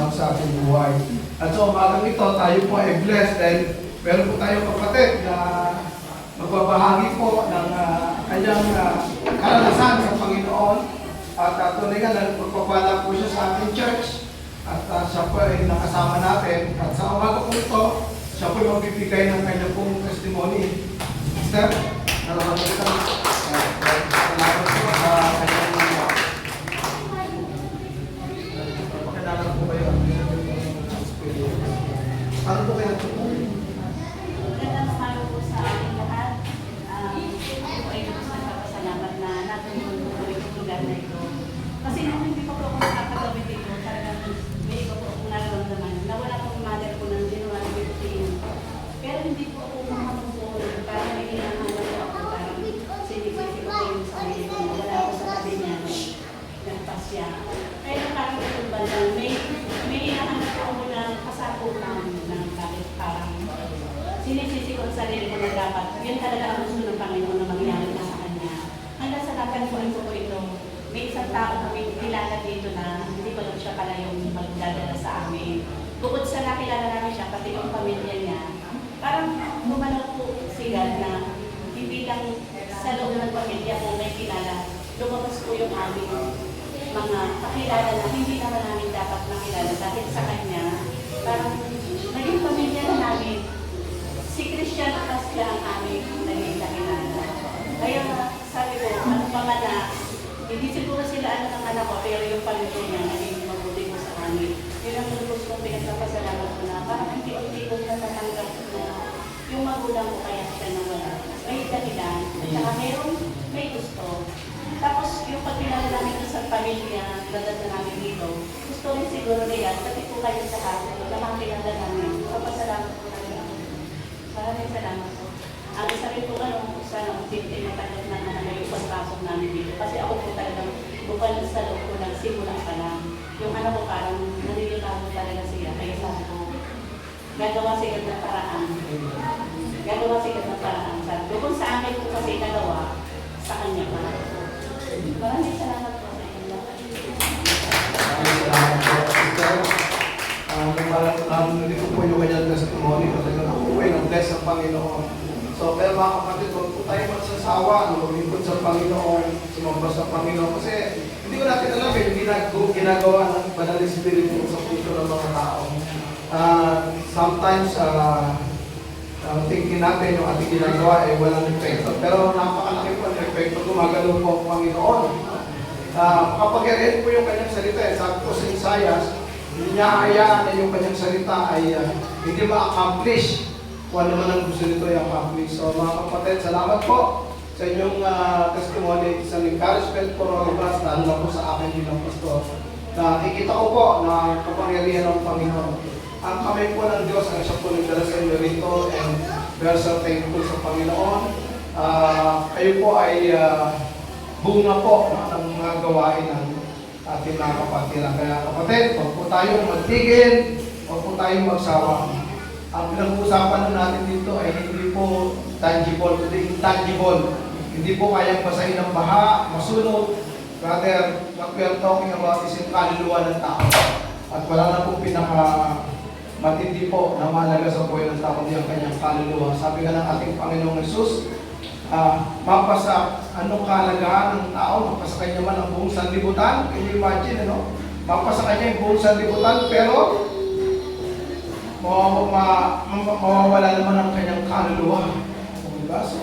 pagpapasalamat sa ating buhay. At so, umagang ito, tayo po ay blessed dahil meron po tayong kapatid na magbabahagi po ng kanyang karanasan sa Panginoon. At tunay nga, nagpapala po siya sa ating church. At siya po ay nakasama natin. At sa umaga po ito, siya po yung magbibigay ng kanyang pong testimony. Step, salamat po sa kanyang pakilala po kayo. Ano po kayo nagtutuloy? Magandang umaga po sa ating lahat. Ako ay gusto nagpapasalamat na natulungan po yung lugar na ito. Kasi nung hindi pa po ako nakakagabi dito, talagang may iba po akong nararamdaman na wala pong mother ko ng January 15. Pero hindi po ako makamumpun. Parang may hinahanap po ako. Parang sinisisi ko yung sarili ko. Wala ako sa tabi niya. Nagpasya. Pero parang itong bandang may hinahanap po ako ng kasaputan ng bakit parang sinisisi ko ang sarili ko na dapat. Yan talaga ang gusto ng Panginoon na mangyari na sa Kanya. Hanggang sa natagpuan ko ito, may isang tao kami kilala dito na hindi pa lang siya pala yung magdadala sa amin. Bukod sa nakilala namin siya, pati yung pamilya niya, parang bumalaw po sila na hindi lang sa loob ng pamilya ko may kilala. Lumabas po yung aming mga kakilala na hindi naman namin dapat makilala dahil sa Kanya. Parang naging pamilya na namin. Si Christian Pasca ang aming naging kakilala. Kaya sabi ko, ano pa man na, hindi siguro sila ano ng anak ko, pero yung pamilya niya naging mabuti ko sa amin. Yun ang lubos kong pinagpapasalamat ko na parang hindi ko natatanggap na yung magulang ko kaya siya nawala. May dahilan, at saka may gusto. Tapos yung pagkilala namin sa pamilya, dadat na namin dito, gusto rin siguro nila, pati po kayo sa akin, na makilala namin. Papasalamat po talaga ako. Maraming salamat po. Ang isa rin po sana unti-unti natanggap na yung pagpasok namin dito. Kasi ako po talagang bukal sa loob ko lang, simula pa lang. Yung ano ko parang nanilitaan ko talaga siya. Kaya sabi ko, gagawa siya ng paraan. Gagawa siya ng paraan. Sabi ko, kung sa akin po kasi nagawa, sa kanya pa. Maraming salamat po sa inyo lahat. Maraming salamat po. Hindi ko po yung kanyang testimony kasi ako po ay nag-bless ang Panginoon. So, pero mga kapatid, huwag po tayo magsasawa, lumipod sa Panginoon, sumamba sa Panginoon. Kasi hindi ko natin alam hindi ginagawa ng Banal Espiritu sa puso ng mga tao. Sometimes, thinking natin yung ating ginagawa ay walang epekto. Pero napakalaki po ang epekto, gumagalaw po ang Panginoon. Makapagyarihan po yung kanyang salita. Sabi ko sa Isaias, hindi niya hayaan na yung kanyang salita ay hindi ma-accomplish kung ano man ang gusto nito i-accomplish. So mga kapatid, salamat po sa inyong testimony, isang encouragement po Robas, lalo na po sa akin bilang pastor. Nakikita ko po na kapangyarihan ng Panginoon. Ang kamay po ng Diyos ang siya po nagdala sa inyo rito and we are so thankful sa Panginoon. Kayo po ay bunga po ng mga gawain ng ating mga kapatid. Kaya kapatid, huwag po tayong magtigil, huwag po tayong magsawa. Ang pinag-uusapan natin dito ay hindi po tangible, kundi intangible. Hindi po kayang basahin ng baha, masunog. Rather, what we are talking about is yung kaluluwa ng tao. At wala na pong matindi po na mahalaga sa buhay ng tao ang kanyang kaluluwa. Sabi nga ng ating Panginoong Jesus, mapasa anong kahalagaan ng tao, mapasa kanya man ang buong sanlibutan. Can you imagine, ano? Mapasa kanya yung buong sanlibutan, pero mawawala naman ang kanyang kaluluwa. Diba? So,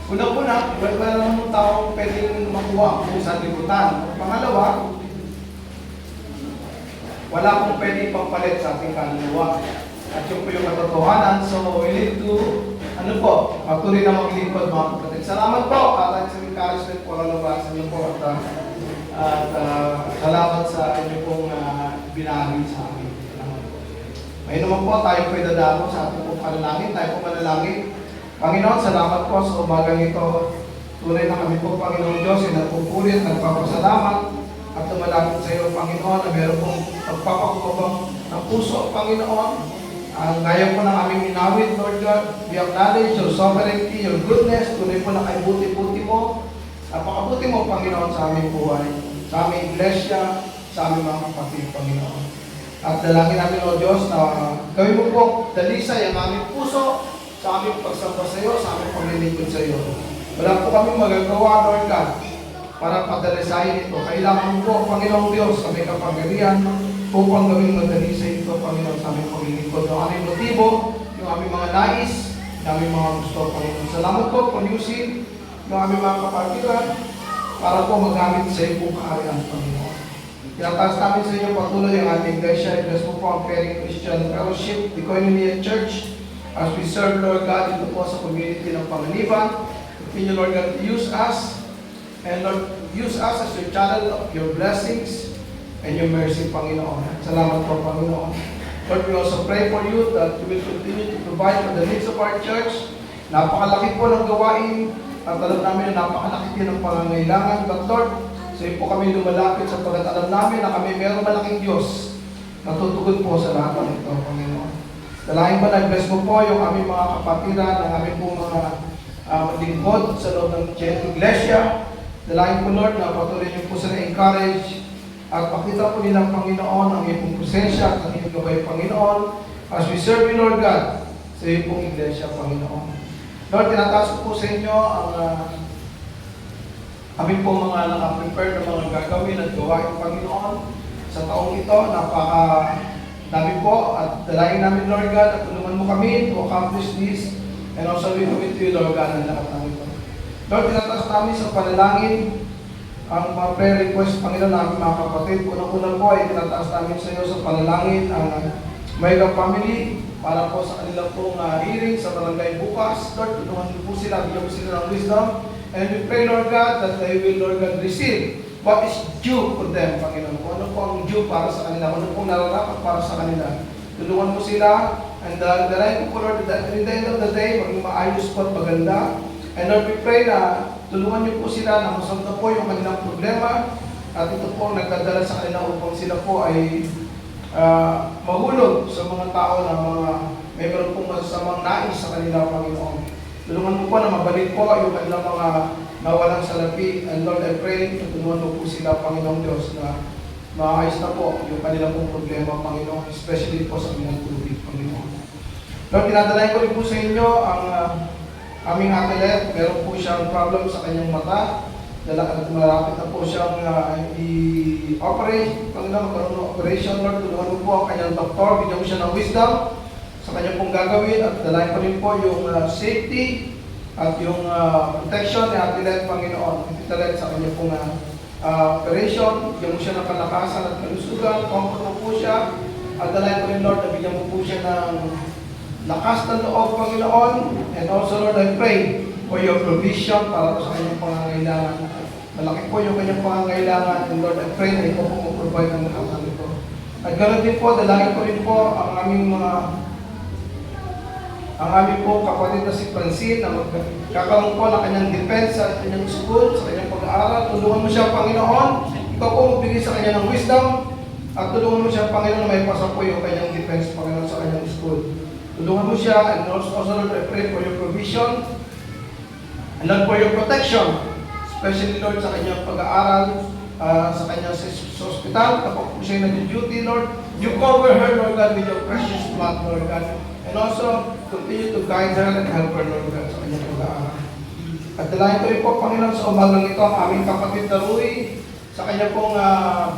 una-una, wala naman taong pwedeng makuha ang buong sanlibutan. Pangalawa, wala akong pwedeng pagpalit sa ating kaluluwa. At yun po yung katotohanan. So, we need to, patuloy na maglingkod mga kapatid. Salamat po at sa encouragement po lalabasan niyo po at salamat sa inyo pong binahagi sa amin. Salamat po. May naman po tayo po idadako sa ating pong panalangin. Tayo po manalangin. Panginoon, salamat po sa umagang ito. Tunay na kami po, Panginoon Diyos, ay nagpupulit, nagpapasalamat at tumalapit sa iyo, Panginoon, na meron pong pagpapakubang ng puso, Panginoon. Ngayon po na aming inawit, Lord God. We acknowledge your sovereignty, your goodness. Tunay po na kay buti-buti mo. Napakabuti mo, Panginoon, sa aming buhay, sa aming iglesia, sa aming mga kapatid, Panginoon. At dalangin namin, O Diyos, na gawin mo po dalisay ang aming puso sa aming pagsamba sa iyo, sa aming paglilingkod sa iyo. Wala po kami magagawa, Lord God, para padalisayin ito. Kailangan po, Panginoong Diyos, sa may kapangyarihan, upang gawing madalisay ito, Panginoon, sa aming paglilingkod. Yung aming motibo, yung aming mga nais, yung aming mga gusto, Panginoon. Salamat po, Panyusin, yung aming mga kapatiran, para po magamit sa iyo po kaharian, Panginoon. Tinataas namin sa inyo patuloy ang ating iglesia. Bless mo po ang Caring Christian Fellowship, the Koinonia Church, as we serve, Lord God, dito po sa community ng Panganiban. Continue, Lord God, to use us, and Lord, use us as your channel of your blessings and your mercy, Panginoon. Salamat po, Panginoon. Lord, we also pray for you that you will continue to provide for the needs of our church. Napakalaki po ng gawain, at alam namin na napakalaki din ng pangangailangan. But Lord, sa iyo po kami lumalapit sapagkat alam namin na kami mayroong malaking Diyos na tutugon po sa lahat ng ito, Panginoon. Dalangin ba na bless mo po yung aming mga kapatiran, ang aming po mga lingkod sa loob ng iglesia. Dalangin po, Lord, na patuloy niyo po sila encourage at pakita po nilang Panginoon ang iyong presensya at ang iyong gabay, Panginoon, as we serve you, Lord God, sa iyong pong iglesia, Panginoon. Lord, tinataas ko po sa inyo ang aming po mga naka-prepare na mga gagawin at gawain, Panginoon, sa taong ito. Dami po at dalangin namin, Lord God, at tulungan mo kami to accomplish this, and also we commit to you, Lord God, ang lahat ng ito. Lord, tinataas namin sa panalangin ang mga prayer request, Panginoon, namin mga kapatid. Unang-unang po ay tinataas namin sa iyo sa panalangin ang Mega Family para po sa kanilang pong hearing sa barangay bukas. Lord, tulungan niyo po sila, bigyan mo sila ng wisdom. And we pray, Lord God, that they will, Lord God, receive what is due for them, Panginoon. Kung ano po ang due para sa kanila, kung ano pong nararapat para sa kanila. Tulungan mo sila, and dalayan po, Lord, that in the end of the day, maging maayos po at maganda. And Lord, we pray na tulungan niyo po sila na masolve na po yung kanilang problema, at ito po ang nagdadala sa kanila upang sila po ay mahulog sa mga tao na mga may meron pong masasamang nais sa kanila, Panginoon. Tulungan mo po na mabalik po yung kanilang mga nawalang salapi. And Lord, I pray na tulungan mo po sila, Panginoong Diyos, na maayos na po yung kanilang pong problema, Panginoon, especially po sa kanilang tubig, Panginoon. Lord, tinadalayan ko rin po sa inyo ang aming athlete. Meron po siyang problem sa kanyang mata. Malapit na po siyang i-operate. Panginoon, magkaroon ng operation. Lord, tulungan mo po ang kanyang doktor. Bigyan mo siya ng wisdom sa kanyang pong gagawin, at dalayan ko rin po yung safety at yung protection ni athlete, Panginoon. Italit sa kanyang pong operation. Bigyan mo siya ng kalakasan at kalusugan. Comfort mo po siya. At dalayan ko rin, Lord, na bigyan mo po siya ng lakas ng loob, Panginoon. And also, Lord, I pray for your provision para po sa kanyang pangangailangan. Malaki po yung kanyang pangangailangan. And Lord, I pray na ikaw po mag-provide ng lahat ng ito. At ganoon din po, dalangin ko rin po ang aming po kapatid na si Francine na magkakaroon po ng kanyang defense sa kanyang school, sa kanyang pag-aaral. Tulungan mo siya, Panginoon. Ikaw po magbigay sa kanya ng wisdom. At tulungan mo siya, Panginoon, na may pasa po yung kanyang defense, Panginoon, sa kanyang school. Tulungan mo siya, and also, Lord, I pray for your provision. And Lord, for your protection. Especially, Lord, sa kanyang pag-aaral, sa kanyang sa hospital. Kapag po siya nag-duty, Lord, you cover her, Lord God, with your precious blood, Lord God. And also, continue to guide her and help her, Lord God, sa kanyang pag-aaral. At dalayan ko rin po, Panginoon, sa umagang ito, ang aming kapatid na Rui, sa kanya pong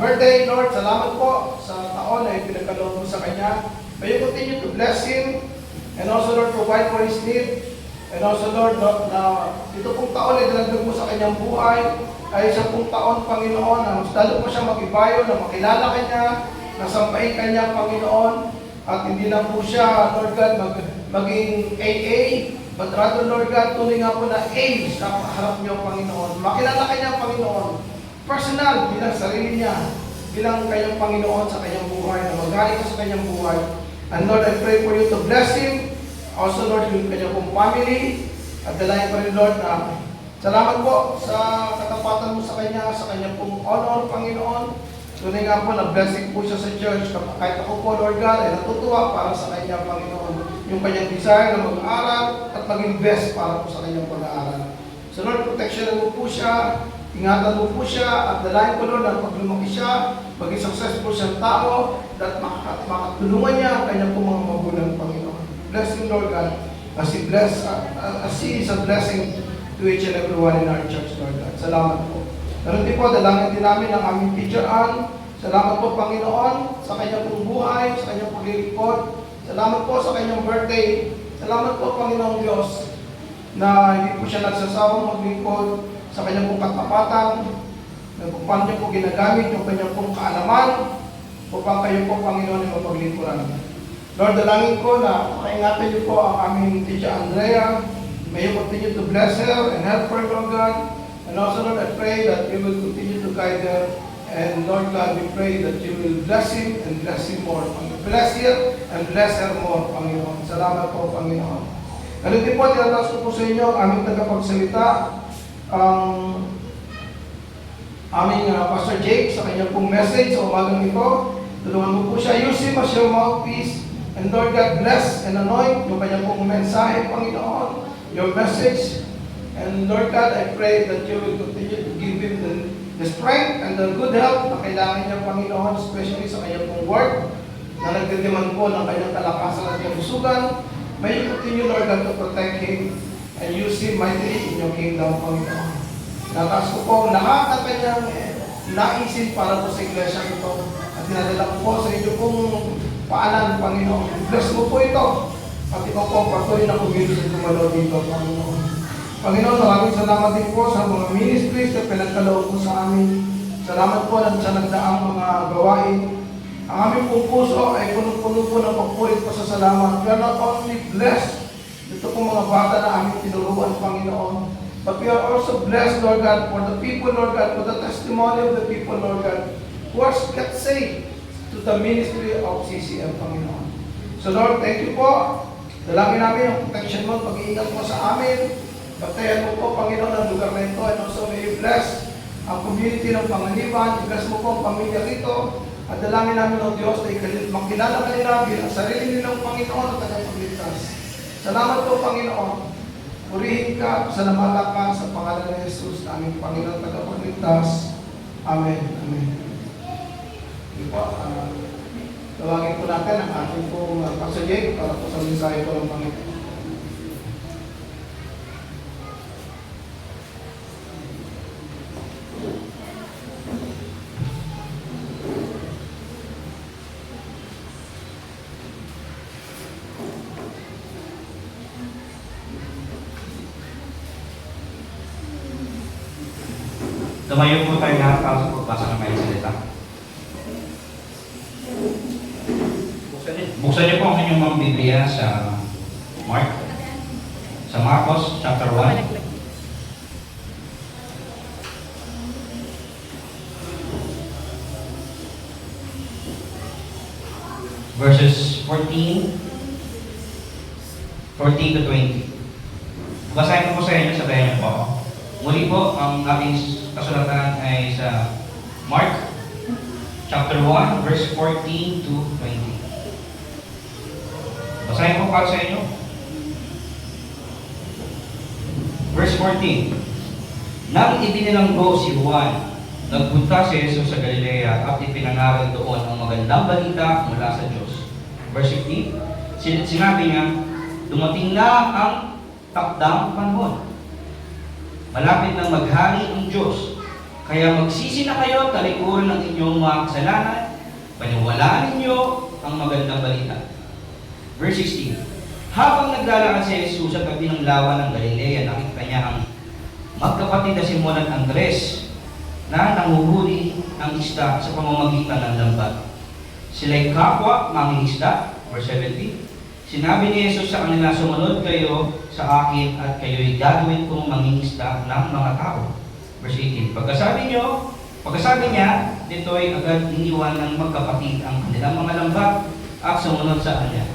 birthday, Lord. Salamat po sa taon na ipinagkaloob mo sa kanya. May you continue to bless him, and also, Lord, provide for his need. And also, Lord, na ito pong taon ay dalagdag mo sa kanyang buhay, ay isang pong taon, Panginoon, na mas lalo po siya mag-ibayo, na makilala ka niya, na sampain ka niya, Panginoon. At hindi lang po siya, Lord God, maging AA, but rather, Lord God, tuloy nga po na A sa harap niyo, Panginoon. Makilala ka niya, Panginoon. Personal, bilang sarili niya, bilang kanyang Panginoon sa kanyang buhay, na magaling ka sa kanyang buhay. And Lord, I pray for you to bless him. Also, Lord, yung kanyang pong family. At dalayan pa rin, Lord, na salamat po sa katapatan mo sa kanyang pong honor, Panginoon. Tunay nga po na blessing po siya sa church. Kahit ako po, Lord God, ay natutuwa para sa kanya, Panginoon. Yung kanyang desire na mag-aaral at mag-invest para po sa kanyang pag-aaral. So Lord, protection mo po siya. Ingatan mo po siya at dalayan ko, Lord, na pag lumaki siya, maging successful siyang tao, at makatulungan niya ang kanyang pong mga magulang, Panginoon. Bless him, Lord God, as he is a blessing to each and every one in our church, Lord God. Salamat po. Ganun din po, dalangin din namin ang aming teacher Ann. Salamat po, Panginoon, sa kanyang pong buhay, sa kanyang paglilingkod. Salamat po sa kanyang birthday. Salamat po, Panginoong Diyos, na hindi po siya nagsasawang maglingkod sa kanyang pong katapatan, na kung paano niya po ginagamit yung kanyang pong kaalaman upang kayo po, Panginoon, ay mapaglingkuran. Lord, dalangin ko na makaingatan niyo po ang aming teacher Andrea. May you continue to bless her and help her, Lord God. And also, Lord, I pray that you will continue to guide her. And Lord God, we pray that you will bless him and bless him more. Bless her and bless her more, Panginoon. Salamat po, Panginoon. Ganun din po, tinataas ko po sa inyo ang aming tagapagsalita, ang aming Pastor Jake sa kanyang pong message sa umagang ito. Tulungan mo po siya. Use him as your mouthpiece. And Lord God, bless and anoint yung kanyang pong mensahe, Panginoon, your message. And Lord God, I pray that you will continue to give him the strength and the good health na kailangan niya, Panginoon, especially sa kanyang pong work, na nagdidiman po ng kanyang kalakasan at kabusugan. May you continue, Lord God, to protect him and use him mightily in your kingdom, Panginoon. Nataas ko po lahat ng kanyang naisin para po sa iglesia ito. At dinadala ko po sa inyo pong paanan, Panginoon. Bless mo po ito. At ikaw po, patuloy na kumilos at kumalo dito, Panginoon. Panginoon, maraming salamat din po sa mga ministries na pinagkaloob po sa amin. Salamat po sa nagdaang mga gawain. Ang aming pong puso ay punong-puno po ng pagpulit po sa salamat. We are not only blessed dito po mga bata na aming tinuruan, Panginoon, but we are also blessed, Lord God, for the people, Lord God, for the testimony of the people, Lord God, who are get saved to the ministry of CCM, Panginoon. So Lord, thank you po. Dalangin namin ang protection mo, pag-iingat mo sa amin. Batayan mo po, Panginoon, ang lugar na ito, and also may you bless ang community ng Panganiban. Bless mo po ang pamilya rito. At dalangin namin ng Diyos na makilala kanila bilang sarili nilang Panginoon at tagapagligtas. Salamat po, Panginoon. Purihin ka, salamala ka sa pangalan ni Jesus, na aming Panginoon tagapagligtas. Amen. Amen. Tawagin po natin ang ating pong Pastor Jake para po sa mensahe po ng Panginoon. Tumayo po tayo lahat para sa pagbasa ng may salita. Buksan niyo po ang inyong mga Biblia sa Marcos chapter 1. Verses 14 to 20. Basahin ko po sa inyo, sabayan niyo po ako. Muli po, ang ating kasulatan ay sa Mark chapter 1, verse 14 to 20. Basahin ko para sa inyo. Verse 14. Nang ibinilanggo si Juan, nagpunta si Jesus sa Galilea at ipinangaral doon ang magandang balita mula sa Diyos. Verse 15. Sinabi niya, dumating na ang takdang panahon. Malapit nang maghari ang Diyos. Kaya magsisi na kayo, talikuran ng inyong mga kasalanan, paniwalaan ninyo ang magandang balita. Verse 16. Habang naglalakad si Jesus sa tabi ng lawa ng Galilea, nakita niya ang magkapatid na Simon at Andres na nanguhuli ng isda sa pamamagitan ng lambat. Sila'y kapwa mangingisda. Verse 17. Sinabi ni Jesus sa kanila, sumunod kayo sa akin at kayo'y gagawin kong mangingisda ng mga tao. Verse 18. Pagkasabi niya, dito'y agad iniwan ng magkapatid ang kanilang mga lambat at sumunod sa kanya.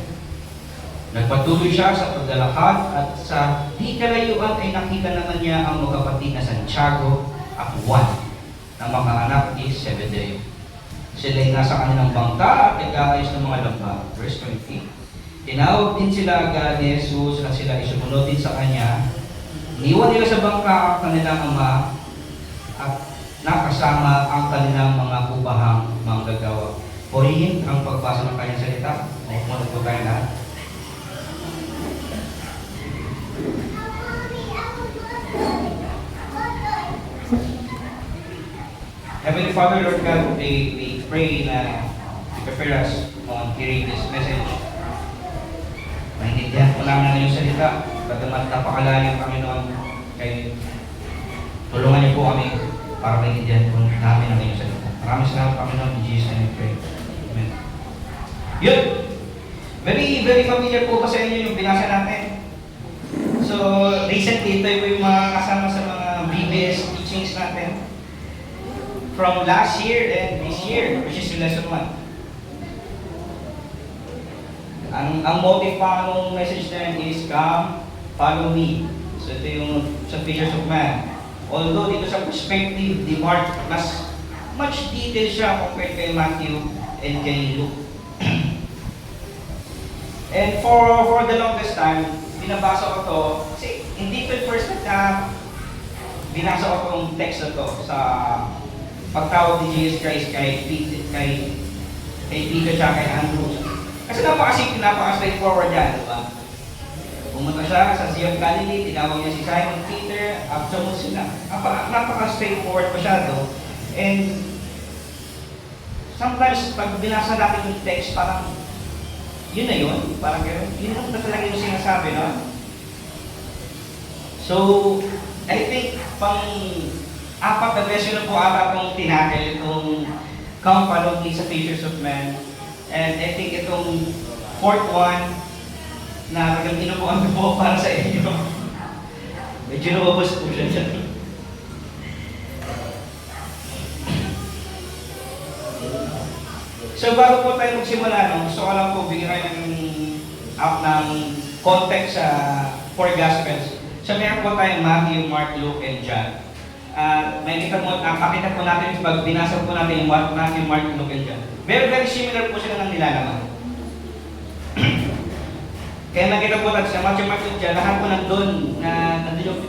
Nagpatuloy siya sa paglalakad at sa di kalayuan ay nakita naman niya ang magkapatid na Santiago at Juan na mga anak ni Zebedeo. Sila'y nasa kanilang bangka at nag-aayos ng mga lambat. Verse 20. Tinawag din sila agad ni Jesus at sila isumunod din sa kanya. Iniwan nila sa bangka ang kanilang ama at nakasama ang kanilang mga kubahang manggagawa. Purihin ang pagbasa ng kanyang salita. Naikumunod po tayo lahat. Heavenly Father, Lord God, we pray na prepare us on hearing this message. Maintindihan po namin ang iyong salita. Bagamat napakalayo, Panginoon, kay tulungan niyo po kami para maintindihan po namin ang iyong salita. Maraming salamat, Panginoon. In Jesus' name we pray. Amen. Yun! Very familiar po ba sa inyo yung binasa natin? So, recently, ito po yung mga kasama sa mga BBS teachings natin from last year and this year, which is lesson 1. Ang motive pa ng message na yun is, come, follow me. So ito yung sa Fishers of Man. Although dito sa perspective, the Mark, mas much detail siya compared kay Matthew and kay Luke. And for the longest time, binabasa ko to, kasi hindi ito yung first na binasa ko itong text na to sa pagtawag ni Jesus Christ kay Peter at kay Andrew. Kasi napaka-straightforward yan, di ba? Pumunta siya sa Sea of Galilee, tinawag niya si Simon Peter, sumunod sila. Napaka-straightforward masyado. And sometimes, pag binasa natin yung text, parang yun na yun. Parang yun na talaga yung sinasabi, no? So, I think, apat na beses na po ata itong tinakel, itong come follow me sa Fishers of Men. And I think itong fourth one, na talagang tinubuan po para sa inyo. Medyo lumabas po siya dyan. So bago po tayo magsimula, no, gusto ko lang po bigyan kayo ng context sa four Gospels. So meron po tayong Matthew, Mark, Luke, and John. Pakita po natin pag binasa po natin yung Matthew, Mark, Luke, and John. Very similar po sila ng nilalaman. Kaya nakita po natin sa Matthew, Mark, Luke, John, lahat po nandun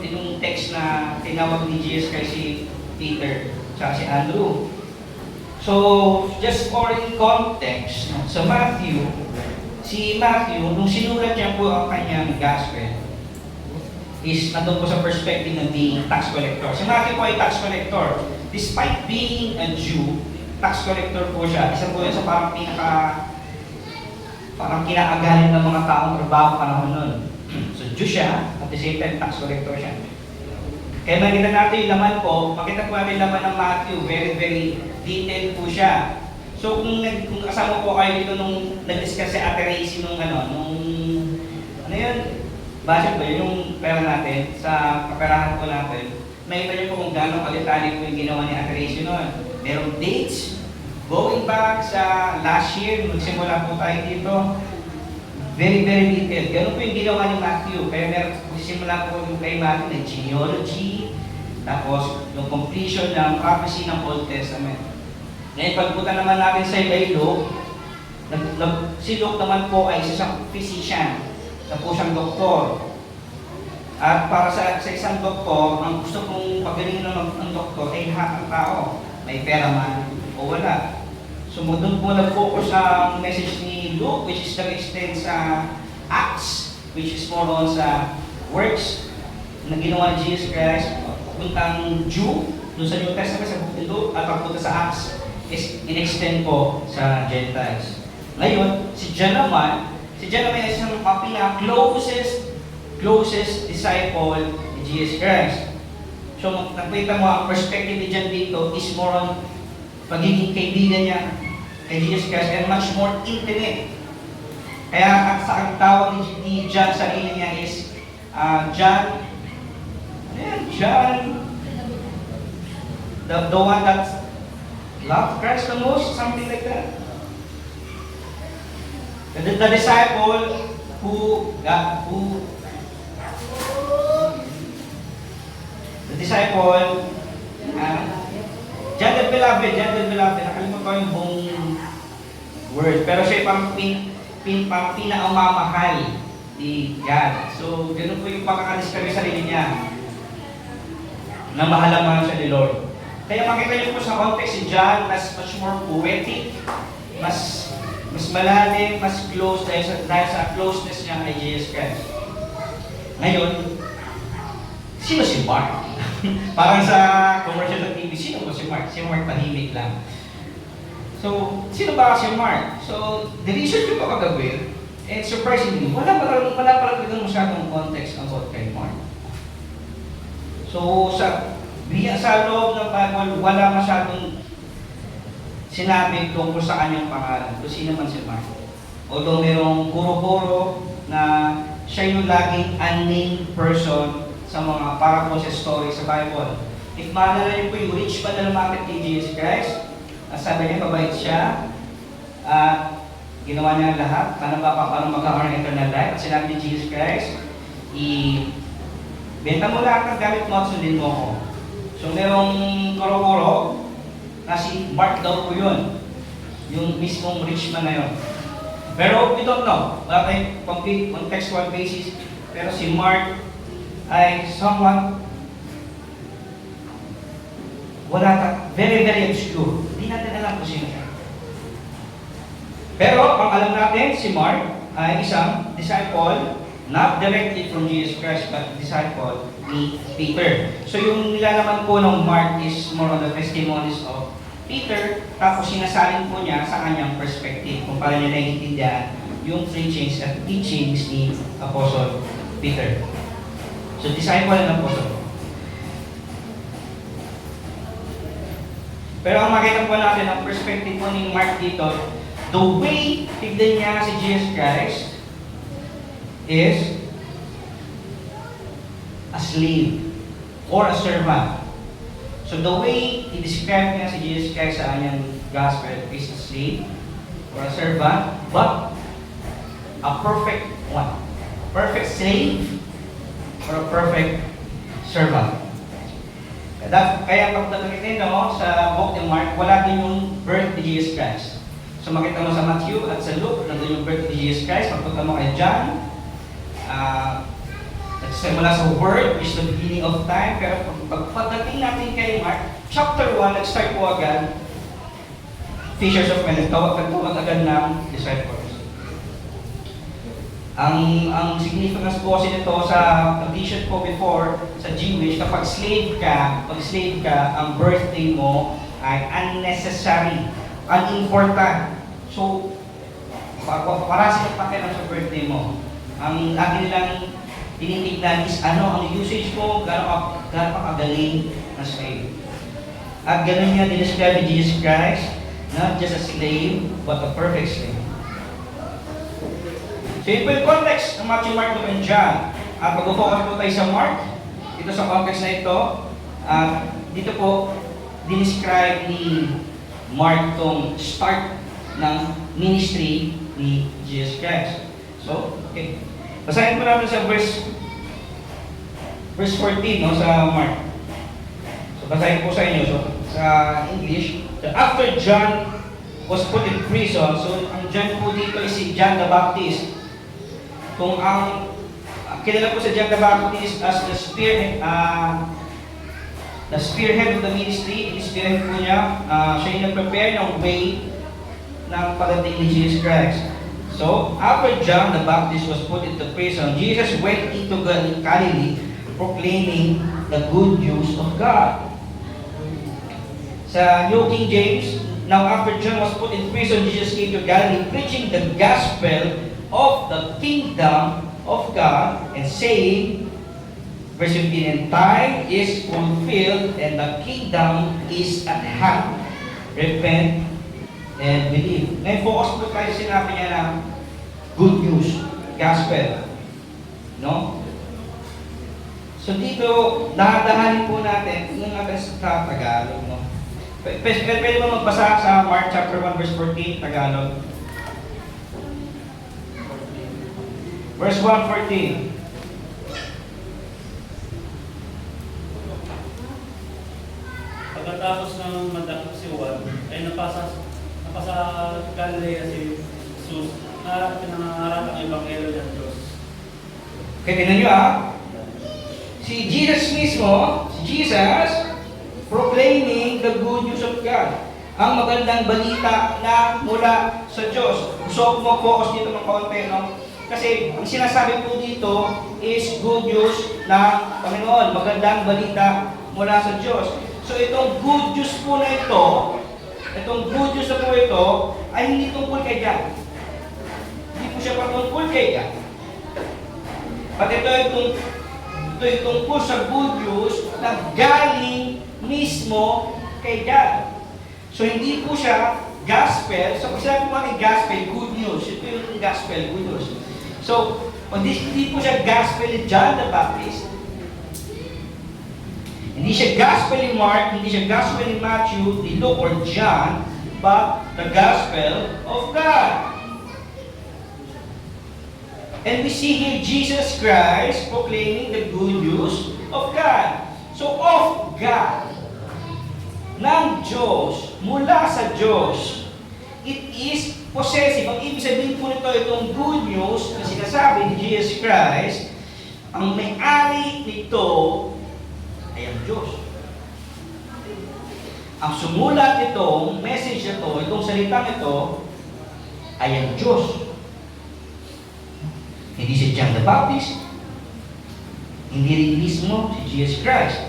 yung text na tinawag ni Jesus kay si Peter at si Andrew. So, just for in context, sa Matthew, nung sinulat niya po ang kanyang gospel, is nandun po sa perspective ng being tax collector. Si Matthew po ay tax collector. Despite being a Jew, tax collector po siya. Isa po yun sa parang kinaagalan ng mga taong trabaho panahon nun. So, Jew siya, at the same time, tax collector siya. Kaya makita natin yung laman po, makita po natin yung laman ng Matthew, very detailed po siya. So kung kasama po kayo dito nung nag-discuss si Ate Racy nung budget ba yung pera natin, sa kaperahan po natin, makita niyo po kung gano'ng kalitali po yung ginawa ni Ate Racy noon. Merong dates, going back sa last year, nagsimula po tayo dito, very detailed. Ganun po yung ginawa ni Matthew. Kaya simula po yung kay Matthew ng genealogy, tapos yung completion ng prophecy ng Old Testament. Ngayon, pagpunta naman natin sa kay Luke, si Luke naman po ay isang physician, na po siyang doktor. At para sa isang doktor, ang gusto kong pagalingin ng doktor ay lahat ng tao. May pera man o wala. So doon po nag-focus ang message ni Luke, which is nag-extend sa Acts, which is more on sa works na ginawa ni Jesus Christ, puntang Jew, doon sa New Testament, sa Book of Luke, at pagpunta sa Acts, is in-extend po sa Gentiles. Ngayon, si John naman ay isang closest disciple ni Jesus Christ. So, nakita mo, ang perspective ni John dito is more on pagiging kaibigan niya kay Jesus Christ and much more intimate. Kaya ang tawag ni John sa sarili niya is John, the one that loved Christ the most, something like that. The disciple John the Beloved, nakalimutan ko yung buong word, pero siya parang pinakamamahal ni God. So, ganun po yung pagkakadiscover sa sarili niya na mahal siya ni Lord. Kaya makita niyo po sa context si John, much more poetic, mas malalim, mas close dahil sa closeness niya kay Jesus Christ. Ngayon, sino si Mark? Parang sa commercial sa TV, sino po si Mark? Si Mark tahimik lang. So, sino ba si Mark? So, the research ko pa kagabi, and surprisingly, wala pa lang masyadong context about kay Mark. So, sa loob ng Bible, wala masyadong sinabi tungkol sa kanyang pangalan. Kung sino man si Mark. Although mayroong puro-puro na siya yung laging unnamed person sa mga parables story sa Bible. If maalala niyo po yung rich man na lumapit kay Jesus Christ, sabi niya, mabait siya, at ginawa niya lahat, paano magkakaroon ng eternal life. At sinabi ni Jesus Christ, benta mo lahat ng gamit mo at sundin mo ako. So merong kuro-kuro na si Mark daw po yun. Yung mismong rich man na yun. Pero we don't know. Wala tayong complete contextual basis. Pero si Mark ay someone very, very obscure. Hindi natin alam kung sino siya. Pero ang alam natin, si Mark ay isang disciple, not directly from Jesus Christ, but disciple ni Peter. So yung nilalaman po ng Mark is more on the testimonies of Peter, tapos sinasalin po niya sa kanyang perspective kung paano niya naiintindihan yung preachings at teachings ni Apostle Peter. So disciple ng Apostle. Pero ang makita po natin, ang perspective po ni Mark dito, the way tignan niya si Jesus Christ is a slave or a servant. So the way he described niya si Jesus Christ sa kanyang gospel is a slave or a servant, but a perfect one. A perfect slave or a perfect servant. Kaya pag nakikita nyo sa book ni Mark, wala din yung birth ni Jesus Christ. So makita mo sa Matthew at sa Luke, nandun yung birth ni Jesus Christ. Pagpunta mo kay John, nagsisimula sa Word, which is the beginning of time. Pero pagdating natin kay Mark, chapter 1, nag-start po agad, fishers of men, nagtawag agad ng disciples. Ang significance po kasi nito sa tradition po before, sa Jewish, kapag slave ka, ang birthday mo ay unnecessary, unimportant. So, para silang pakialam sa birthday mo. Ang lagi nilang tinitignan is ano ang usage mo, gaano pa kagaling na slave. At ganun niya dinescribe ni Jesus Christ, not just a slave, but a perfect slave. So yun po yung context ng Matthew, Mark, Luke, and John. At mag-focus po tayo sa Mark, dito sa context na ito. Dito po, dinescribe ni Mark tong start ng ministry ni Jesus Christ. So, okay. Basahin po natin sa verse 14, no, sa Mark. So, basahin po sa inyo. So, sa English, so, after John was put in prison, so ang John po dito is si John the Baptist. Kung ang kilala po sa John the Baptist as the spearhead of the ministry, in-spearhead po niya, siya yung nag-prepare ng way ng pagdating ni Jesus Christ. So, after John the Baptist was put into prison, Jesus went into Galilee proclaiming the good news of God. Sa New King James, now after John was put in prison, Jesus came to Galilee preaching the gospel of the kingdom of God and saying, verse 15, and time is fulfilled and the kingdom is at hand. Repent and believe. Ngayon, focus po tayo sinabi niya na good news, gospel. No? So dito, dahan-dahanin po natin, tingnan natin sa Tagalog. No? Pwede mo magbasa sa Mark chapter 1 verse 14, Tagalog. Verse 1:14. Pagkatapos ng madakip si Juan, ay napasa Galilea si Jesus na pinangangaral ang Ebanghelyo ng Diyos. Kaya tingnan nyo si Jesus mismo, si Jesus, proclaiming the good news of God. Ang magandang balita na mula sa Diyos. Gusto ko mo-focus dito ng konti, no? Kasi ang sinasabi po dito is good news na Panginoon, magandang balita mula sa Diyos. So itong good news po na ito, itong good news na po ito, ay hindi tungkol kay God. Hindi po siya patungkol kay God. At ito ay tungkol sa good news na galing mismo kay God. So hindi po siya gospel. So pag sinabi po natin gospel, good news. Ito yung gospel, good news. So, hindi po siya gospel ni John the Baptist. Hindi siya gospel ni Mark, hindi siya gospel ni Matthew, ni Luke, or John, but the gospel of God. And we see here Jesus Christ proclaiming the good news of God. So, of God, ng Diyos, mula sa Diyos, it is possessive. Ang ibig sabihin po nito, itong good news na sinasabi ni Jesus Christ, ang may-ari nito ay ang Diyos. Ang sumulat nitong message na ito, itong salitang ito, ay ang Diyos. Hindi si John the Baptist, hindi rin mismo si Jesus Christ,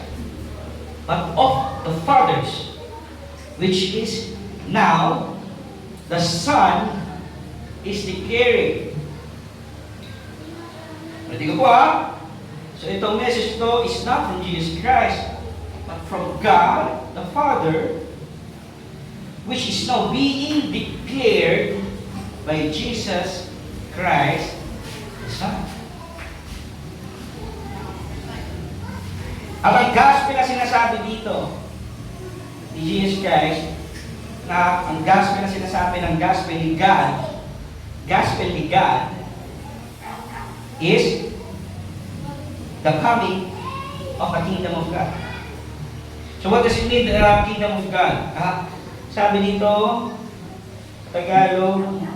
but of the fathers, which is now the Son is declaring. Pwede ko po So itong message ito is not from Jesus Christ, but from God the Father, which is now being declared by Jesus Christ the Son. Ang gospel na sinasabi dito ni Jesus Christ, na ang gospel na sinasabi ng gospel ni God is the coming of the kingdom of God. So what does it mean, the kingdom of God? Sabi dito, Tagalog,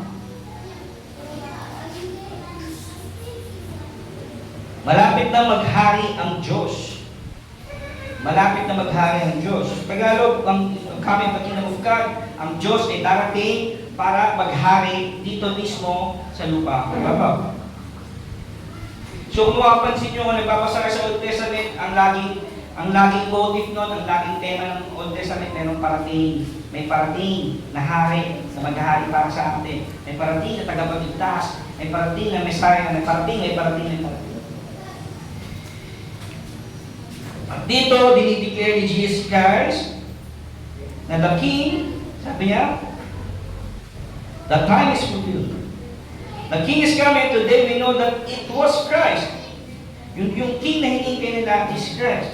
malapit na maghari ang Diyos. Malapit na maghari ang Diyos. Tagalog, ang coming of the kingdom of God, ang Diyos ay darating para maghari dito mismo sa lupa. So kung mapapansin nyo, kung nagbabasa kayo sa Old Testament, ang laging motive nun, ang laging tema ng Old Testament, mayroong parating. May parating na hari na maghahari para sa atin. May parating na tagapagligtas. May parating na Messiah. May parating. At dito, dinideclare ni Jesus Christ na the King, sabi niya, the time is fulfilled. The King is coming. Today we know that it was Christ. Yung King na hinihintay nila is Christ.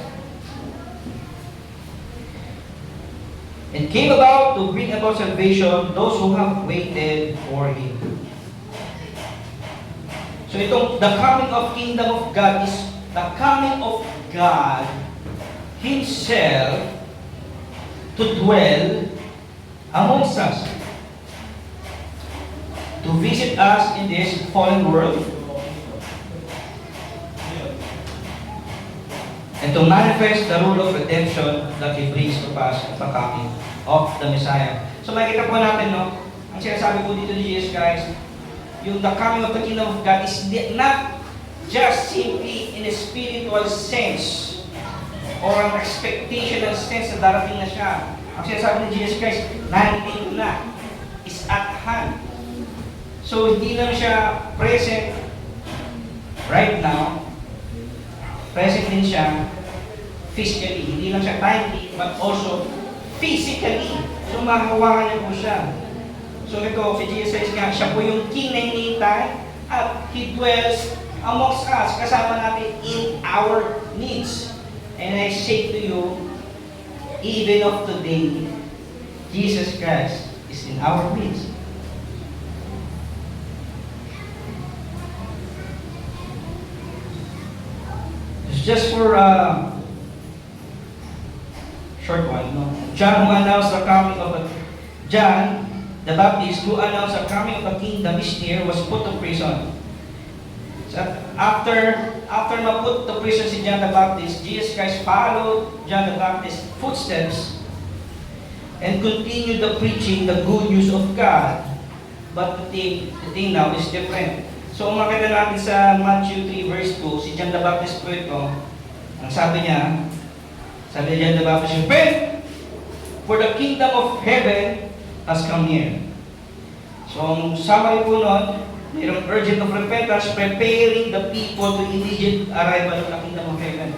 It came about to bring about salvation those who have waited for Him. So itong the coming of kingdom of God is the coming of God Himself to dwell amongst us, to visit us in this fallen world, and to manifest the rule of redemption that He brings to pass at the coming of the Messiah. So makikita po natin, no? Ang sinasabi po dito ni Jesus Christ, yung the coming of the kingdom of God is not just simply in a spiritual sense or an expectational sense na darating na siya. Ang sinasabi ni Jesus Christ, nandito na, is at hand. So hindi lang siya present right now, present din siya physically. Hindi lang siya timely, but also physically. So mahahawakan niya po siya. So ito, si Jesus nga, siya po yung King na hinihintay at He dwells amongst us, kasama natin in our needs. And I say to you, even of today, Jesus Christ is in our midst. It's just for a short one, no? John, who announced the coming of John the Baptist, who announced the coming of the kingdom is near, was put to prison. So after maput to prison si John the Baptist, Jesus Christ followed John the Baptist's footsteps and continue the preaching the good news of God. But the thing now is different. So makita natin sa Matthew 3 verse 2, si John the Baptist po ito, ang sabi ni John the Baptist, repent, for the kingdom of heaven has come near. So ang summary po nun, mayroong urgent of repentance, preparing the people to immediate arrival of the kingdom of heaven.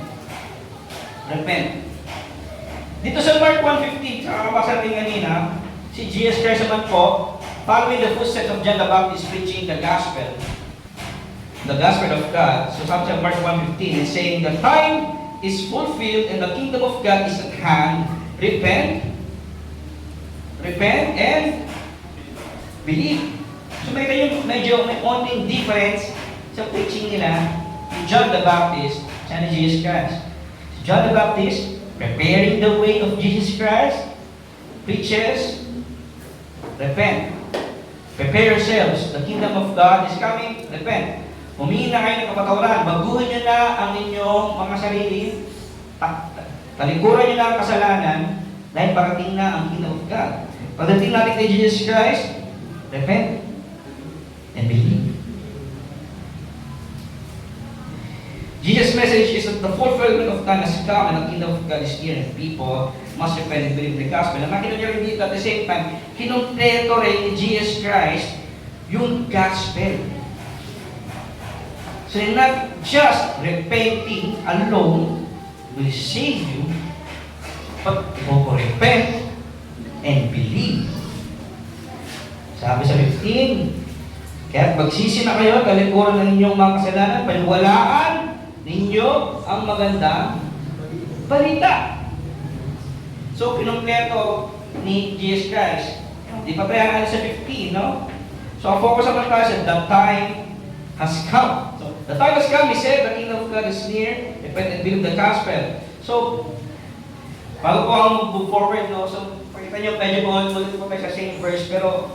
Repent. Dito sa Mark 1:15, sa kakabasa natin kanina, si Jesus Christ naman po, following the footsteps of John the Baptist, preaching the gospel of God. So sabi sa Mark 1:15, it's saying, the time is fulfilled and the kingdom of God is at hand. Repent and believe. So may medyo may onting difference sa preaching nila ni John the Baptist at ni Jesus Christ. Si John the Baptist, preparing the way of Jesus Christ, preaches, repent. Prepare yourselves. The kingdom of God is coming. Repent. Humingi na kayo ng kapatawaran. Baguhin nyo na ang inyong mga sarili. Talikuran nyo na ang kasalanan dahil parating na ang kingdom of God. Pagdating natin kay Jesus Christ, repent and believe. Jesus' message is that the fulfillment of time has come and the kingdom of God is near and people must repent and believe the gospel. And nakita niyo rin dito at the same time, kinumpleto rin ni Jesus Christ yung gospel. So not just repenting alone will save you, but you will repent and believe. Sabi sa 15, kaya magsisi na kayo, talikuran ng inyong mga kasalanan, paniwalaan ninyo ang magandang balita. So, kinumpleto ni Jesus Christ. Di pa tayo sa 15, no? So, ang focus naman tayo sa the time has come. So, the time has come, he said, the kingdom of God is near, repent and believe the gospel. So, bago po ako move forward, no? So, pakita nyo, medyo ulit po tayo sa same verse, pero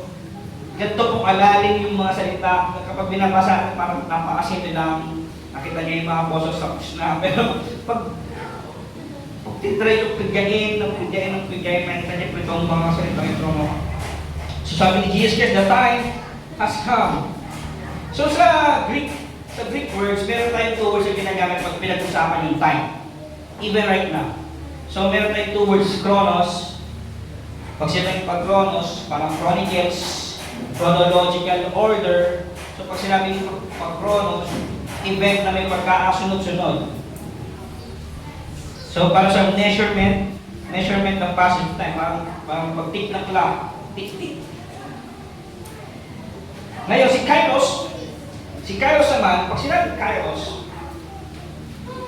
ganito pong alalim yung mga salita. Kapag binabasa, parang napakasimple lang. Nakita niyo yung mga apostles tapos na. Pero pag titry yung pigayin, makita niyo po itong mga salita ito mo. So sabi ni Jesus Christ, the time has come. So sa Greek words, meron tayong two words na ginagamit pag pinag-usapan yung time. Even right now. So meron tayong two words, chronos. Pag sinabing pag-chronos, parang chronicles, chronological order. So pag sinabing pag-chronos, event na may pagkakasunod-sunod. So para sa measurement ng passage of time, parang pag-tick ng clock, tick-tick. Ngayon, si Kairos naman, pag sinabing Kairos,